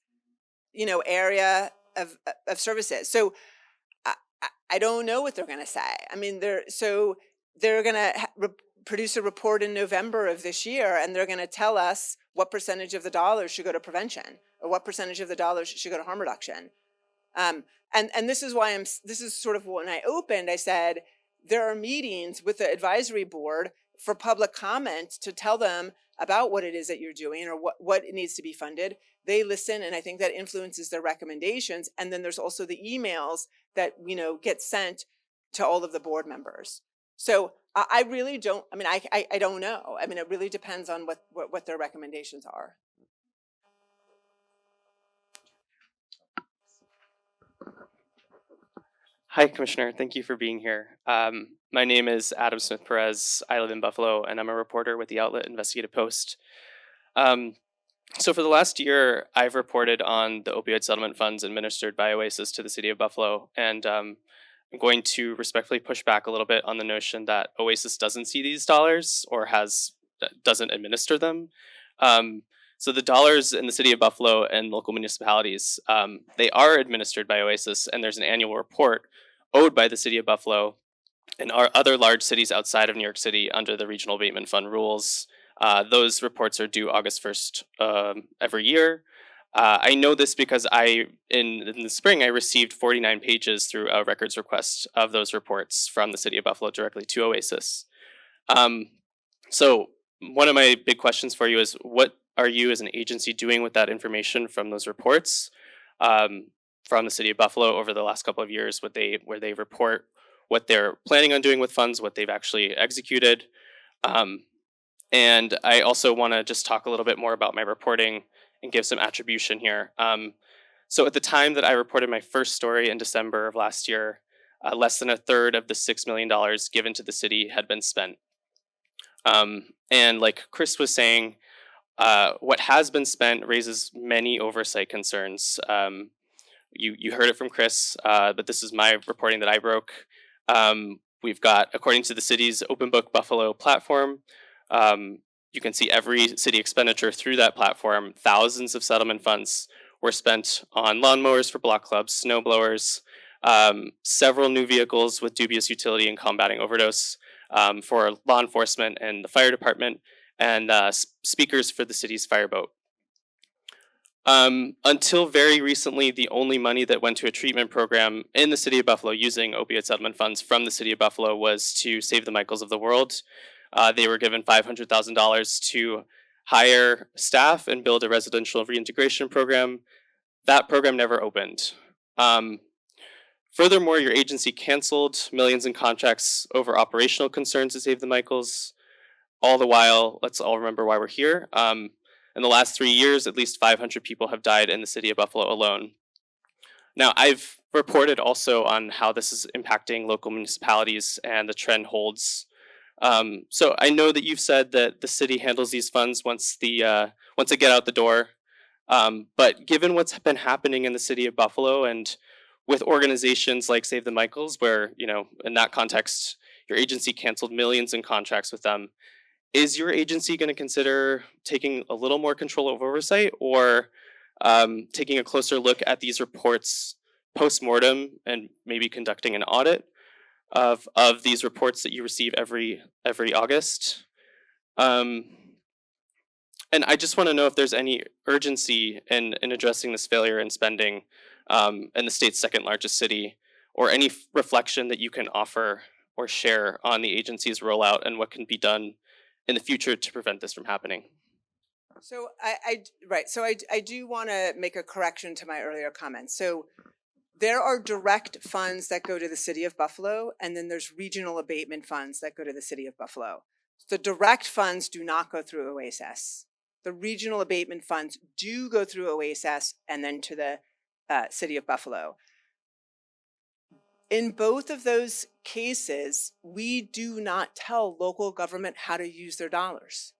area of services. So I don't know what they're going to say. I mean, they're going to produce a report in November of this year, and they're going to tell us what percentage of the dollars should go to prevention or what percentage of the dollars should go to harm reduction. And this is why this is sort of when I opened, I said, there are meetings with the advisory board for public comment to tell them about what it is that you're doing or what it needs to be funded. They listen, and I think that influences their recommendations. And then there's also the emails that, get sent to all of the board members. So I really don't, I don't know. It really depends on what their recommendations are. Hi, Commissioner. Thank you for being here. My name is Adam Smith Perez. I live in Buffalo, and I'm a reporter with the outlet Investigative Post. So for the last year, I've reported on the opioid settlement funds administered by OASAS to the city of Buffalo, and I'm going to respectfully push back a little bit on the notion that OASAS doesn't see these dollars or doesn't administer them. So the dollars in the city of Buffalo and local municipalities, they are administered by OASAS, and there's an annual report owed by the city of Buffalo and our other large cities outside of New York City under the Regional Abatement Fund rules. Those reports are due August 1st every year. I know this because in the spring, I received 49 pages through a records request of those reports from the city of Buffalo directly to OASAS. So one of my big questions for you is, what are you as an agency doing with that information from those reports from the city of Buffalo over the last couple of years, where they report what they're planning on doing with funds, what they've actually executed? And I also want to just talk a little bit more about my reporting and give some attribution here. So at the time that I reported my first story in December of last year, less than a third of the $6 million given to the city had been spent. And like Chris was saying, what has been spent raises many oversight concerns. You heard it from Chris, but this is my reporting that I broke. We've got, according to the city's Open Book Buffalo platform, you can see every city expenditure through that platform. Thousands of settlement funds were spent on lawnmowers for block clubs, snow blowers, several new vehicles with dubious utility in combating overdose for law enforcement and the fire department, and speakers for the city's fireboat. Until very recently, the only money that went to a treatment program in the city of Buffalo using opioid settlement funds from the city of Buffalo was to Save the Michaels of the World. They were given $500,000 to hire staff and build a residential reintegration program. That program never opened. Furthermore, your agency canceled millions in contracts over operational concerns to Save the Michaels. All the while, let's all remember why we're here. In the last 3 years, at least 500 people have died in the city of Buffalo alone. Now, I've reported also on how this is impacting local municipalities, and the trend holds. So I know that you've said that the city handles these funds once they get out the door. But given what's been happening in the city of Buffalo, and with organizations like Save the Michaels, where, in that context, your agency canceled millions in contracts with them, is your agency going to consider taking a little more control of oversight, or taking a closer look at these reports post-mortem and maybe conducting an audit of these reports that you receive every August? And I just want to know if there's any urgency in addressing this failure in spending in the state's second largest city, or any reflection that you can offer or share on the agency's rollout and what can be done in the future to prevent this from happening. So I do want to make a correction to my earlier comments. So there are direct funds that go to the city of Buffalo, and then there's regional abatement funds that go to the city of Buffalo. The direct funds do not go through OASAS. The regional abatement funds do go through OASAS and then to the city of Buffalo. In both of those cases, we do not tell local government how to use their dollars.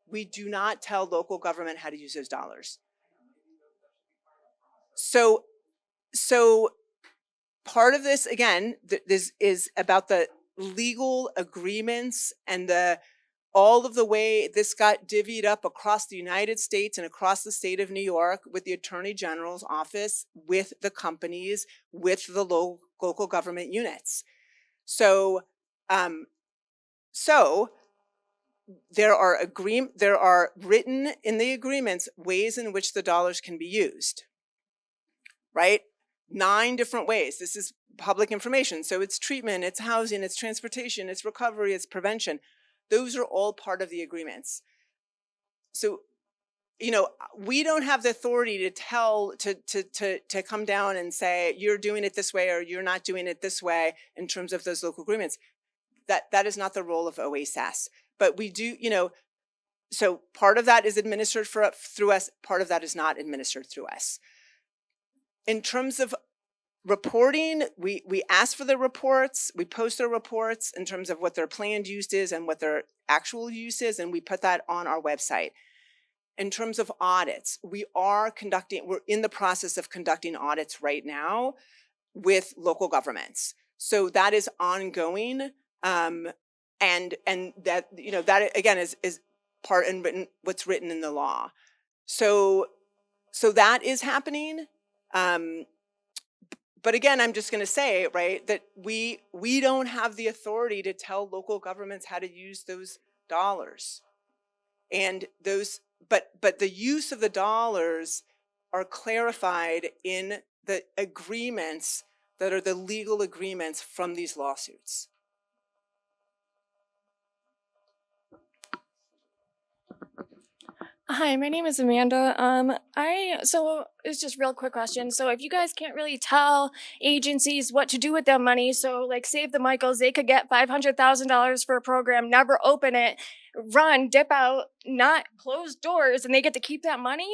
We do not tell local government how to use those dollars. So part of this, again, this is about the legal agreements and all of the way this got divvied up across the United States and across the state of New York with the Attorney General's office, with the companies, with the local government units. So there are written in the agreements ways in which the dollars can be used, right? 9 different ways. This is public information. So it's treatment, it's housing, it's transportation, it's recovery, it's prevention. Those are all part of the agreements. So, we don't have the authority to tell, to come down and say, you're doing it this way or you're not doing it this way in terms of those local agreements. That is not the role of OASAS. But we do, so part of that is administered through us, part of that is not administered through us. In terms of reporting, we ask for the reports, we post their reports in terms of what their planned use is and what their actual use is, and we put that on our website. In terms of audits, we're in the process of conducting audits right now with local governments. So that is ongoing. And that, that again is part and what's written in the law. So that is happening. But again, I'm just going to say, right, that we don't have the authority to tell local governments how to use those dollars. And but the use of the dollars are clarified in the agreements that are the legal agreements from these lawsuits. Hi, my name is Amanda. So it's just real quick question. So if you guys can't really tell agencies what to do with their money, so like Save the Michaels, they could get $500,000 for a program, never open it, run, dip out, not close doors, and they get to keep that money?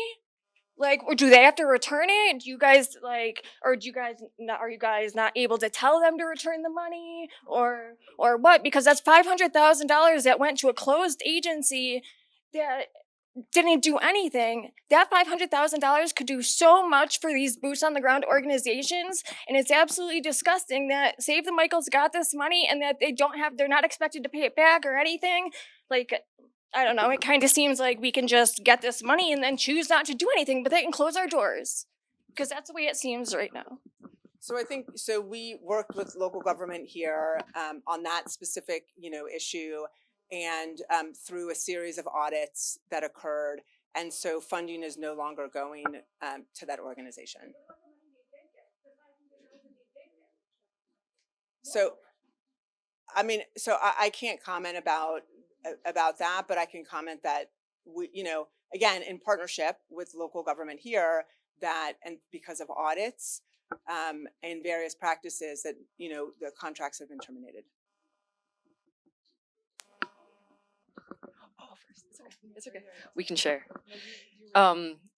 Like, or do they have to return it? Do you guys like, or do you guys not? Are you guys not able to tell them to return the money, or what? Because that's $500,000 that went to a closed agency that didn't do anything. That $500,000 could do so much for these boots on the ground organizations, and it's absolutely disgusting that Save the Michaels got this money and that they're not expected to pay it back or anything. Like, I don't know, it kind of seems like we can just get this money and then choose not to do anything, but they can close our doors, because that's the way it seems right now. So I think, so we worked with local government here on that specific, issue, and through a series of audits that occurred. And so funding is no longer going to that organization. So, I can't comment about that, but I can comment that we, again, in partnership with local government here, and because of audits and various practices that, the contracts have been terminated. It's okay. We can share.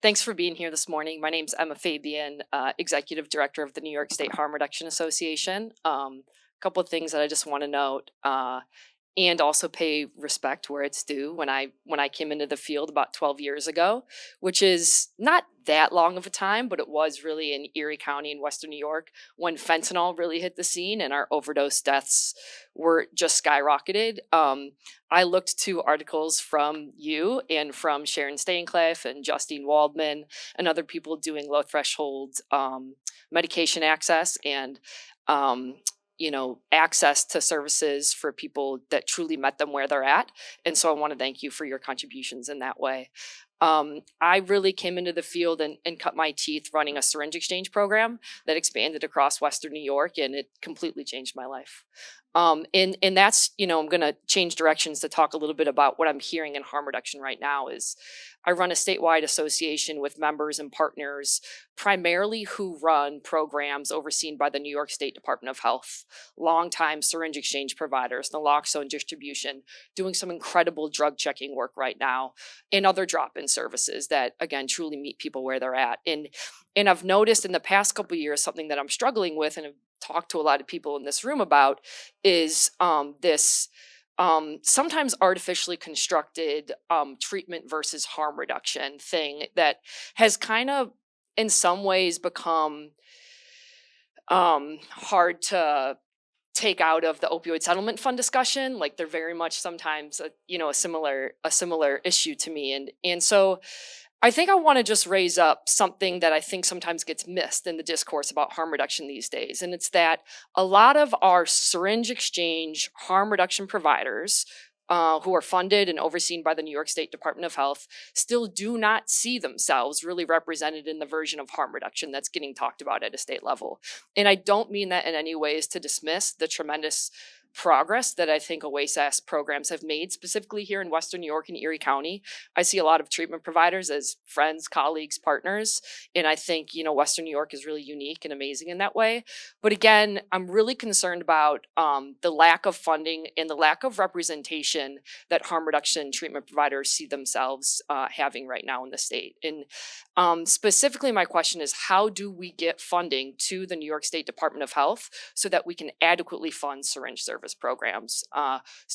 Thanks for being here this morning. My name's Emma Fabian, Executive Director of the New York State Harm Reduction Association. A couple of things that I just want to note, and also pay respect where it's due. When I came into the field about 12 years ago, which is not that long of a time, but it was really in Erie County in Western New York when fentanyl really hit the scene and our overdose deaths were just skyrocketed. I looked to articles from you and from Sharon Staincliffe and Justine Waldman and other people doing low threshold medication access and access to services for people that truly met them where they're at. And so I want to thank you for your contributions in that way. I really came into the field and cut my teeth running a syringe exchange program that expanded across Western New York, and it completely changed my life. And that's, I'm going to change directions to talk a little bit about what I'm hearing in harm reduction right now is I run a statewide association with members and partners, primarily who run programs overseen by the New York State Department of Health, longtime syringe exchange providers, naloxone distribution, doing some incredible drug checking work right now, and other drop-in services that, again, truly meet people where they're at. And I've noticed in the past couple of years, something that I'm struggling with and have talked to a lot of people in this room about is this sometimes artificially constructed treatment versus harm reduction thing that has kind of in some ways become hard to take out of the opioid settlement fund discussion. Like they're very much sometimes a similar issue to me, and so I think I want to just raise up something that I think sometimes gets missed in the discourse about harm reduction these days. And it's that a lot of our syringe exchange harm reduction providers who are funded and overseen by the New York State Department of Health still do not see themselves really represented in the version of harm reduction that's getting talked about at a state level. And I don't mean that in any ways to dismiss the tremendous progress that I think OASAS programs have made, specifically here in Western New York and Erie County. I see a lot of treatment providers as friends, colleagues, partners, and I think, Western New York is really unique and amazing in that way. But again, I'm really concerned about the lack of funding and the lack of representation that harm reduction treatment providers see themselves having right now in the state. And specifically, my question is, how do we get funding to the New York State Department of Health so that we can adequately fund syringe service programs,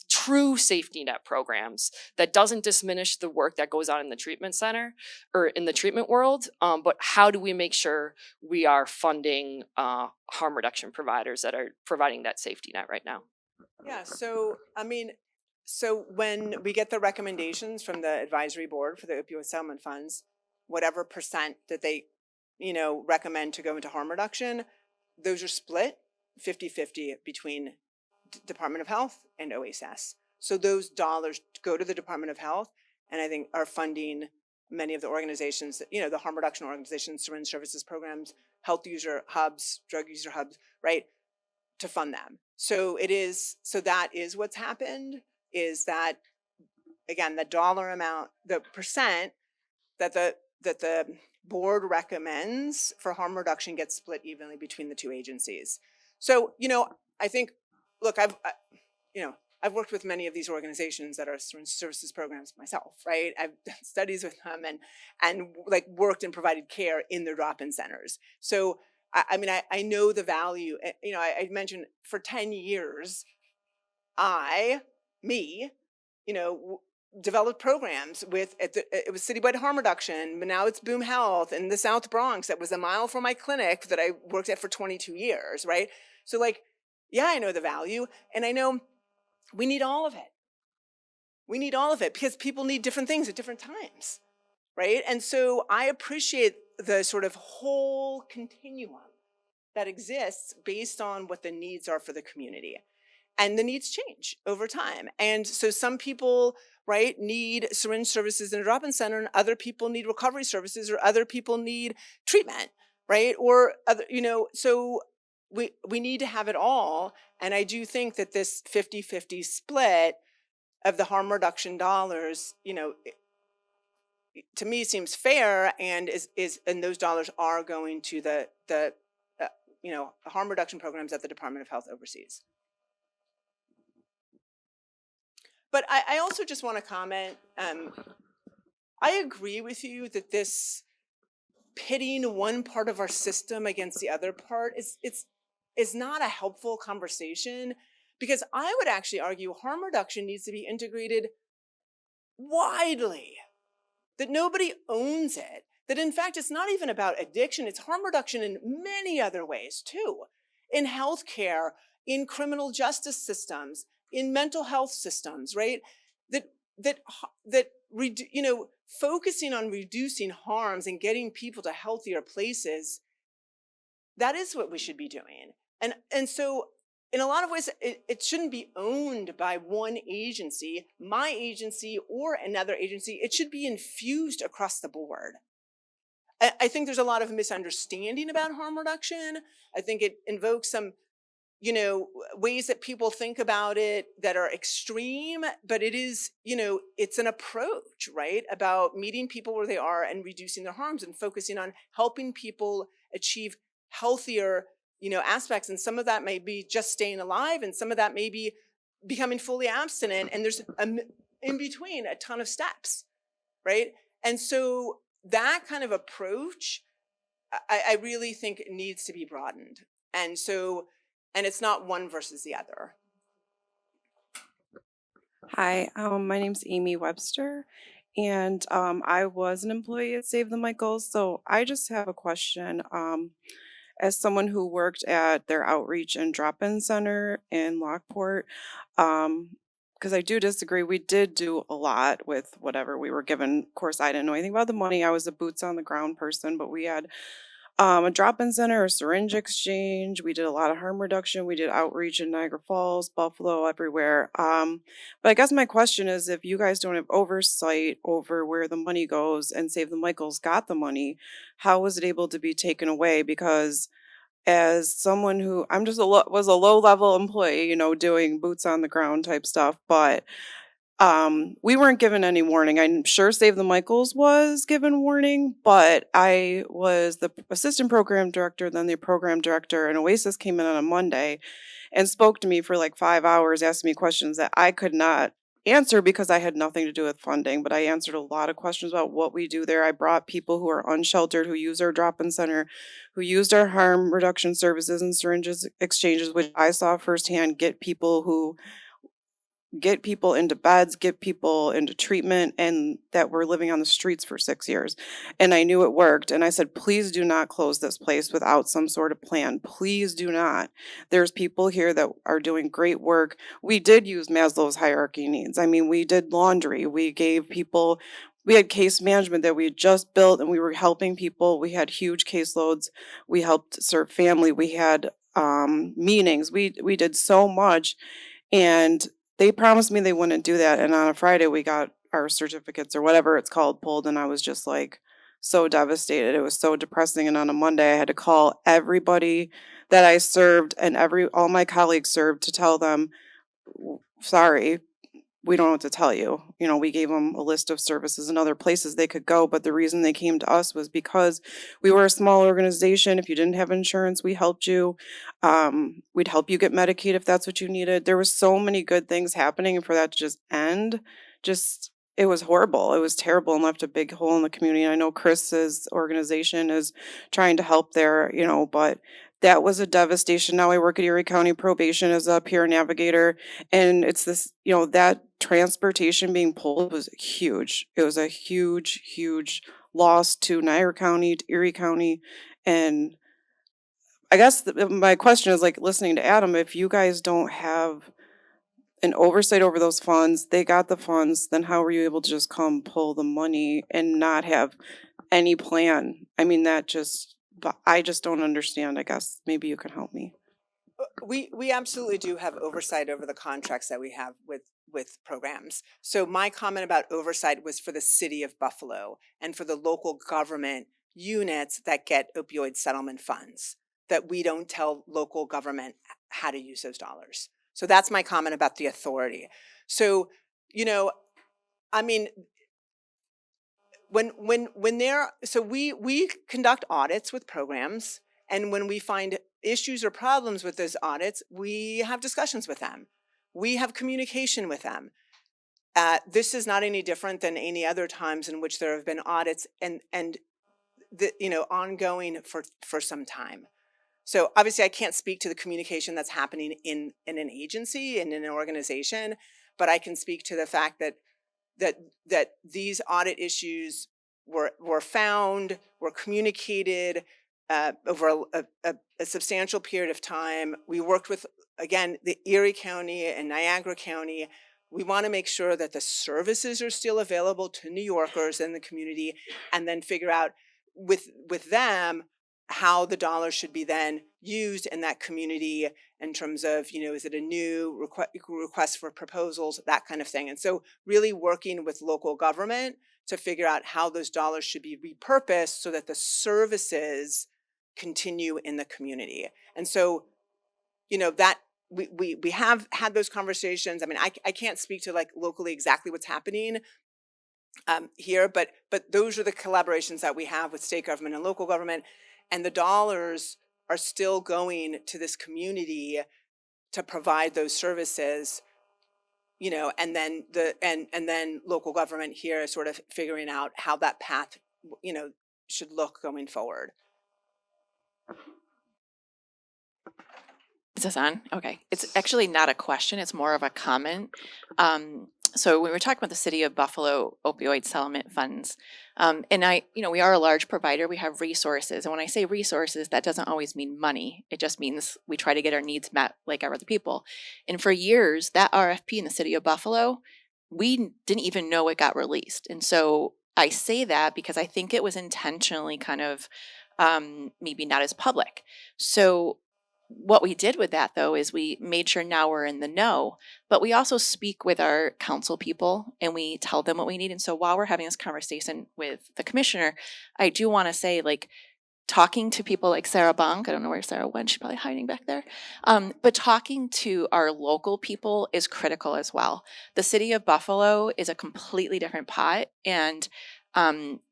true safety net programs that doesn't diminish the work that goes on in the treatment center or in the treatment world, but how do we make sure we are funding harm reduction providers that are providing that safety net right now? Yeah, so when we get the recommendations from the advisory board for the opioid settlement funds, whatever percent that they, recommend to go into harm reduction, those are split 50-50 between Department of Health and OASAS. So those dollars go to the Department of Health and I think are funding many of the organizations, the harm reduction organizations, syringe services programs, health user hubs, drug user hubs, right, to fund them. So that is what's happened, is that, again, the dollar amount, the percent that the board recommends for harm reduction gets split evenly between the two agencies. So, I think, look, I've worked with many of these organizations that are syringe services programs myself, right? I've done studies with them and like worked and provided care in their drop-in centers. So I know the value. I mentioned for 10 years, developed programs it was citywide harm reduction, but now it's Boom Health in the South Bronx that was a mile from my clinic that I worked at for 22 years, right? So yeah, I know the value, and I know we need all of it. We need all of it because people need different things at different times, right? And so I appreciate the sort of whole continuum that exists based on what the needs are for the community. And the needs change over time. And so some people, right, need syringe services in a drop-in center, and other people need recovery services, or other people need treatment, right? Or other, so we need to have it all. And I do think that this 50-50 split of the harm reduction dollars, to me seems fair, and and those dollars are going to the harm reduction programs that the Department of Health oversees. But I also just want to comment, I agree with you that this pitting one part of our system against the other part is not a helpful conversation, because I would actually argue harm reduction needs to be integrated widely, that nobody owns it, that in fact it's not even about addiction, it's harm reduction in many other ways too, in healthcare, in criminal justice systems, in mental health systems, right? Focusing on reducing harms and getting people to healthier places, that is what we should be doing. And so in a lot of ways, it shouldn't be owned by one agency, my agency or another agency. It should be infused across the board. I think there's a lot of misunderstanding about harm reduction. I think it invokes some ways that people think about it that are extreme, but it is, it's an approach, right? About meeting people where they are and reducing their harms and focusing on helping people achieve healthier, aspects. And some of that may be just staying alive, and some of that may be becoming fully abstinent. And there's in between a ton of steps, right? And so that kind of approach, I really think it needs to be broadened. And it's not one versus the other. Hi, my name's Amy Webster, and I was an employee at Save the Michaels. So I just have a question. As someone who worked at their outreach and drop-in center in Lockport, because I do disagree, we did do a lot with whatever we were given. Of course, I didn't know anything about the money. I was a boots on the ground person, but we had a drop-in center, a syringe exchange. We did a lot of harm reduction. We did outreach in Niagara Falls, Buffalo, everywhere. But I guess my question is, if you guys don't have oversight over where the money goes and Save the Michaels got the money, how was it able to be taken away? Because as someone who I'm just was a low-level employee, doing boots on the ground type stuff, but we weren't given any warning. I'm sure Save the Michaels was given warning, but I was the assistant program director, then the program director, and OASAS came in on a Monday and spoke to me for like 5 hours, asking me questions that I could not answer because I had nothing to do with funding, but I answered a lot of questions about what we do there. I brought people who are unsheltered, who use our drop-in center, who used our harm reduction services and syringes exchanges, which I saw firsthand get people into beds, get people into treatment, and that were living on the streets for 6 years. And I knew it worked. And I said, please do not close this place without some sort of plan. Please do not. There's people here that are doing great work. We did use Maslow's hierarchy needs. I mean, we did laundry. We had case management that we had just built, and we were helping people. We had huge caseloads. We helped serve family. We had meetings. We did so much. And they promised me they wouldn't do that. And on a Friday, we got our certificates or whatever it's called pulled, and I was just like so devastated. It was so depressing. And on a Monday, I had to call everybody that I served and all my colleagues served to tell them, sorry, we don't know what to tell you. You know, we gave them a list of services and other places they could go, but the reason they came to us was because we were a small organization. If you didn't have insurance, we helped you. We'd help you get Medicaid if that's what you needed. There was so many good things happening, and for that to just end, it was horrible. It was terrible and left a big hole in the community. And I know Chris's organization is trying to help there, you know, but that was a devastation. Now I work at Erie County Probation as a peer navigator, and it's this, you know, that transportation being pulled was huge. It was a huge, huge loss to Niagara County, to Erie County. And I guess my question is, like, listening to Adam, if you guys don't have an oversight over those funds, they got the funds, then how were you able to just come pull the money and not have any plan? I mean, but I just don't understand. I guess maybe you can help me. We absolutely do have oversight over the contracts that we have with programs. So my comment about oversight was for the city of Buffalo and for the local government units that get opioid settlement funds, that we don't tell local government how to use those dollars. So that's my comment about the authority. So, you know, I mean, we conduct audits with programs, and when we find issues or problems with those audits, we have discussions with them. We have communication with them. This is not any different than any other times in which there have been audits and ongoing for some time. So obviously I can't speak to the communication that's happening in an agency and in an organization, but I can speak to the fact that these audit issues were found, were communicated over a substantial period of time. We worked with, again, the Erie County and Niagara County. We want to make sure that the services are still available to New Yorkers in the community, and then figure out with them how the dollars should be then used in that community in terms of, is it a new request for proposals, that kind of thing. And so really working with local government to figure out how those dollars should be repurposed so that the services continue in the community. And so, that we have had those conversations. I mean, I can't speak to like locally exactly what's happening here, but those are the collaborations that we have with state government and local government. And the dollars are still going to this community to provide those services, and then and then local government here is sort of figuring out how that path, should look going forward. Is this on? Okay. It's actually not a question. It's more of a comment. So when we're talking about the city of Buffalo opioid settlement funds, and we are a large provider, we have resources. And when I say resources, that doesn't always mean money. It just means we try to get our needs met like our other people. And for years, that RFP in the city of Buffalo, we didn't even know it got released. And so I say that because I think it was intentionally kind of maybe not as public. So what we did with that, though, is we made sure now we're in the know, but we also speak with our council people and we tell them what we need. And so while we're having this conversation with the commissioner, I do want to say, like, talking to people like Sarah Bonk, I don't know where Sarah went, she's probably hiding back there, but talking to our local people is critical as well. The city of Buffalo is a completely different pot, and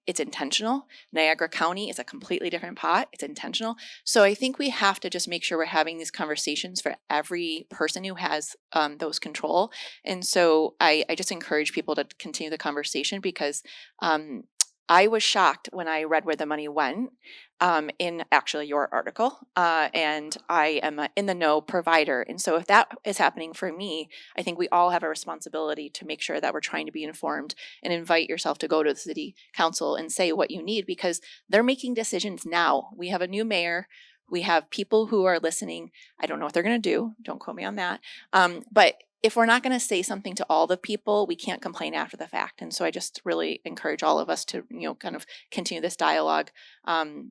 it's intentional. Niagara County is a completely different pot. It's intentional. So I think we have to just make sure we're having these conversations for every person who has those control. And so I just encourage people to continue the conversation, because I was shocked when I read where the money went in actually your article, and I am a in the know provider. And so if that is happening for me, I think we all have a responsibility to make sure that we're trying to be informed and invite yourself to go to the city council and say what you need, because they're making decisions now. We have a new mayor. We have people who are listening. I don't know what they're going to do. Don't quote me on that. But if we're not going to say something to all the people, we can't complain after the fact. And so I just really encourage all of us to, kind of continue this dialogue,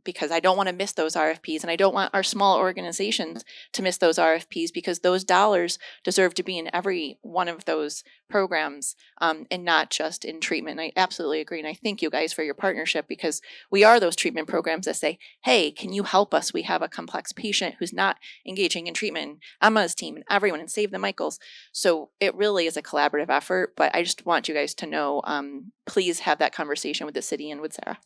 because I don't want to miss those RFPs, and I don't want our small organizations to miss those RFPs, because those dollars deserve to be in every one of those programs, and not just in treatment. And I absolutely agree. And I thank you guys for your partnership, because we are those treatment programs that say, hey, can you help us? We have a complex patient who's not engaging in treatment. Emma's team and everyone, and Save the Michaels. So it really is a collaborative effort, but I just want you guys to know, please have that conversation with the city and with Sarah.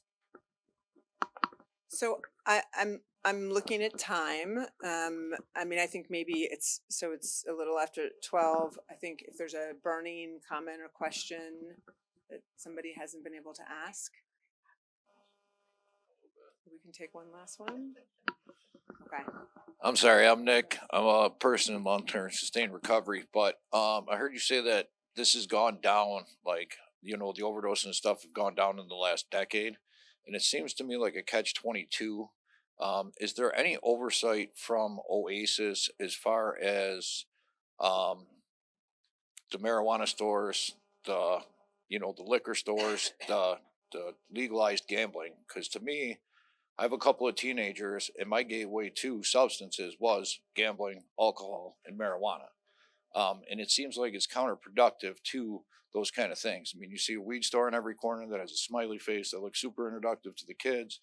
So I'm looking at time. I mean, I think maybe it's a little after 12. I think if there's a burning comment or question that somebody hasn't been able to ask, we can take one last one. Okay. I'm sorry, I'm Nick. I'm a person in long-term sustained recovery, but I heard you say that this has gone down, like, the overdose and stuff have gone down in the last decade, and it seems to me like a catch-22. Is there any oversight from OASAS as far as the marijuana stores, the liquor stores, the legalized gambling? Because to me, I have a couple of teenagers, and my gateway to substances was gambling, alcohol, and marijuana. And it seems like it's counterproductive to those kind of things. I mean, you see a weed store in every corner that has a smiley face that looks super introductive to the kids.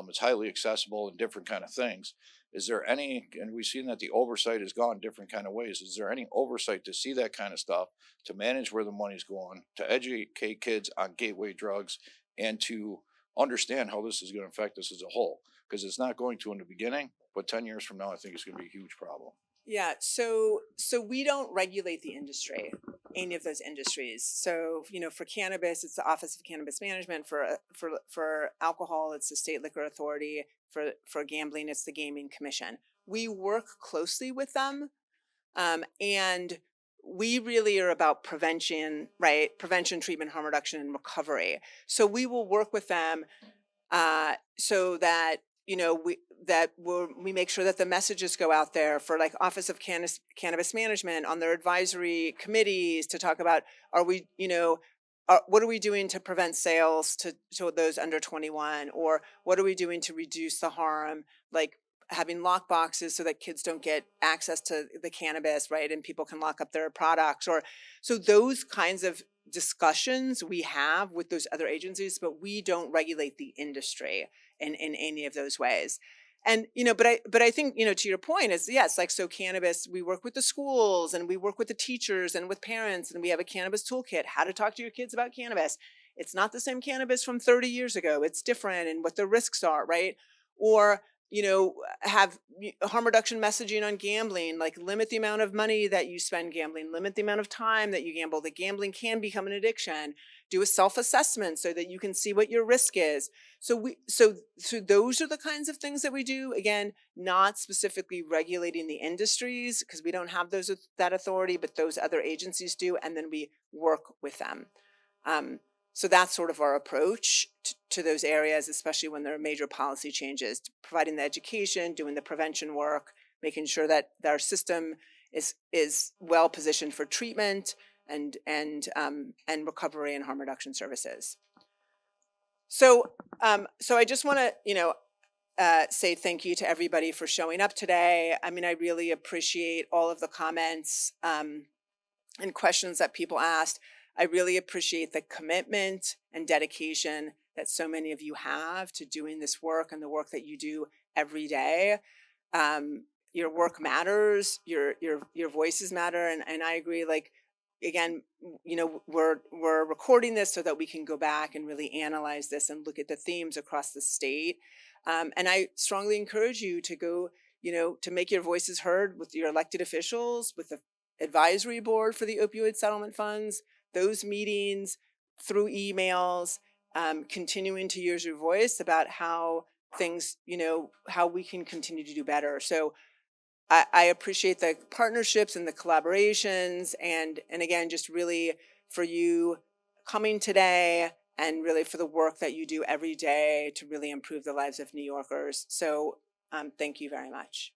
It's highly accessible and different kind of things. Is there any, and we've seen that the oversight has gone different kind of ways. Is there any oversight to see that kind of stuff, to manage where the money's going, to educate kids on gateway drugs, and to understand how this is going to affect us as a whole? Because it's not going to in the beginning, but 10 years from now, I think it's going to be a huge problem. Yeah, so we don't regulate the industry, any of those industries. So, for cannabis, it's the Office of Cannabis Management. For alcohol, it's the State Liquor Authority. For gambling, it's the Gaming Commission. We work closely with them, and we really are about prevention, right? Prevention, treatment, harm reduction, and recovery. So we will work with them so that we make sure that the messages go out there for, like, Office of Cannabis Management on their advisory committees to talk about, what are we doing to prevent sales to those under 21, or what are we doing to reduce the harm, like having lock boxes so that kids don't get access to the cannabis, right? And people can lock up their products, or so those kinds of discussions we have with those other agencies, but we don't regulate the industry in any of those ways. And, but I think, to your point is, yes, like, so cannabis, we work with the schools and we work with the teachers and with parents, and we have a cannabis toolkit, how to talk to your kids about cannabis. It's not the same cannabis from 30 years ago. It's different, and what the risks are, right? Or, have harm reduction messaging on gambling, like limit the amount of money that you spend gambling, limit the amount of time that you gamble. The gambling can become an addiction. Do a self-assessment so that you can see what your risk is. So those are the kinds of things that we do. Again, not specifically regulating the industries, because we don't have that authority, but those other agencies do, and then we work with them. So that's sort of our approach to those areas, especially when there are major policy changes, providing the education, doing the prevention work, making sure that our system is well positioned for treatment and recovery and harm reduction services. So I just want to say thank you to everybody for showing up today. I mean, I really appreciate all of the comments and questions that people asked. I really appreciate the commitment and dedication that so many of you have to doing this work and the work that you do every day. Your work matters, your voices matter, and I agree. Like, again, we're recording this so that we can go back and really analyze this and look at the themes across the state. And I strongly encourage you to go, to make your voices heard with your elected officials, with the advisory board for the opioid settlement funds, those meetings, through emails, continuing to use your voice about how things, how we can continue to do better. So I appreciate the partnerships and the collaborations, and again, just really for you coming today, and really for the work that you do every day to really improve the lives of New Yorkers. So thank you very much.